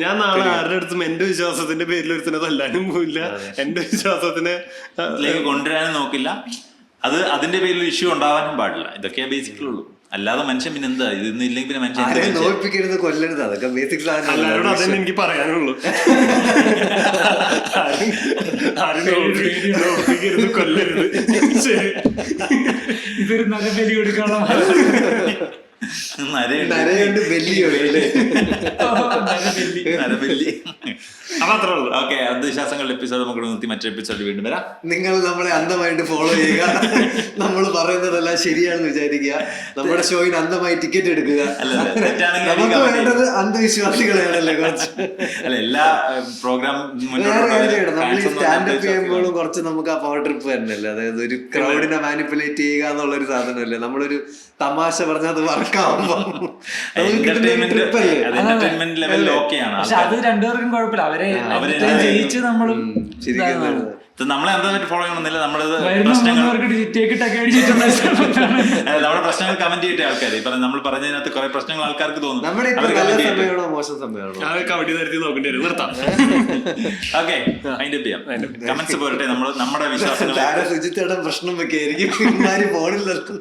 ഞാൻ നാളെ ആരുടെ അടുത്തും എന്റെ വിശ്വാസത്തിന്റെ പേരിൽ ഒരുത്തിനെ തല്ലാനും പോയില്ല, എന്റെ വിശ്വാസത്തിനെ കൊണ്ടുവരാനും നോക്കില്ല, അത് അതിന്റെ പേരിൽ ഇഷ്യൂ ഉണ്ടാവാനും പാടില്ല. ഇതൊക്കെ ബേസിക്കലി ഉള്ളൂ. അല്ലാതെ മനുഷ്യൻ പിന്നെ എന്താ ഇതൊന്നും ഇല്ലെങ്കിൽ പിന്നെ മനുഷ്യൻ നോയിപ്പിക്കരുത്, കൊല്ലരുത്, അതൊക്കെ ബേസിക് സാധനം. അതന്നെ എനിക്ക് പറയാനുള്ളൂ. നോയിപ്പിക്കരുത്, കൊല്ലരുത്. ശരി, ഇതൊരു നല്ല ബലി കൊടുക്കാനുള്ള നരയുണ്ട്, വെല്ലിയുണ്ട്. അപ്പൊ അത്രേ ഉള്ളൂ. ഓക്കെ, അന്ധവിശ്വാസങ്ങളുടെ എപ്പിസോഡ് നമുക്ക് നിർത്തി മറ്റൊരു എപ്പിസോഡ് വീണ്ടും വരാം. നിങ്ങൾ നമ്മളെ അന്ധമായിട്ട് ഫോളോ ചെയ്യുക, നമ്മൾ പറയുന്നതെല്ലാം ശരിയാണെന്ന് വിചാരിക്കുക, നമ്മുടെ ഷോയിന് അന്ധമായി ടിക്കറ്റ് എടുക്കുക. നമുക്ക് വേണ്ടത് അന്ധവിശ്വാസികളെയാണല്ലേ കുറച്ച്. അല്ല, എല്ലാ പ്രോഗ്രാം നമ്മൾ ഈ സ്റ്റാൻഡപ്പ് ചെയ്യുമ്പോഴും കുറച്ച് നമുക്ക് ആ പവർ ട്രിപ്പ് തന്നെയല്ലേ, അതായത് ഒരു ക്രൗഡിനെ മാനിപ്പുലേറ്റ് ചെയ്യുക എന്നുള്ളൊരു സാധനമല്ലേ. നമ്മളൊരു തമാശ പറഞ്ഞത് വർക്കാവുമ്പോ എന്റർടൈൻമെന്റ് ലെവലിൽ ഓക്കെയാണ്. പക്ഷെ അത് രണ്ടുപേർക്കും കുഴപ്പമില്ല, അവരെ ജയിച്ച് നമ്മളും നമ്മളെ എന്തായിട്ട് ഫോളോ ചെയ്യണമെന്നില്ല. നമ്മുടെ പ്രശ്നങ്ങൾ കമന്റ് ചെയ്തിട്ട് ആൾക്കാർ ഇപ്പം നമ്മൾ പറഞ്ഞതിനകത്ത് കുറെ പ്രശ്നങ്ങൾ ആൾക്കാർക്ക് തോന്നും. കബഡി തരത്തി നോക്കേണ്ടി വരും. നിർത്താം. ഓക്കെ, അതിന്റെ ചെയ്യാം. കമന്റ്സ് പോരട്ടെ. നമ്മുടെ വിശ്വാസങ്ങൾ സുജിത്തേടെ പ്രശ്നം വെക്കായിരിക്കും നിർത്തി.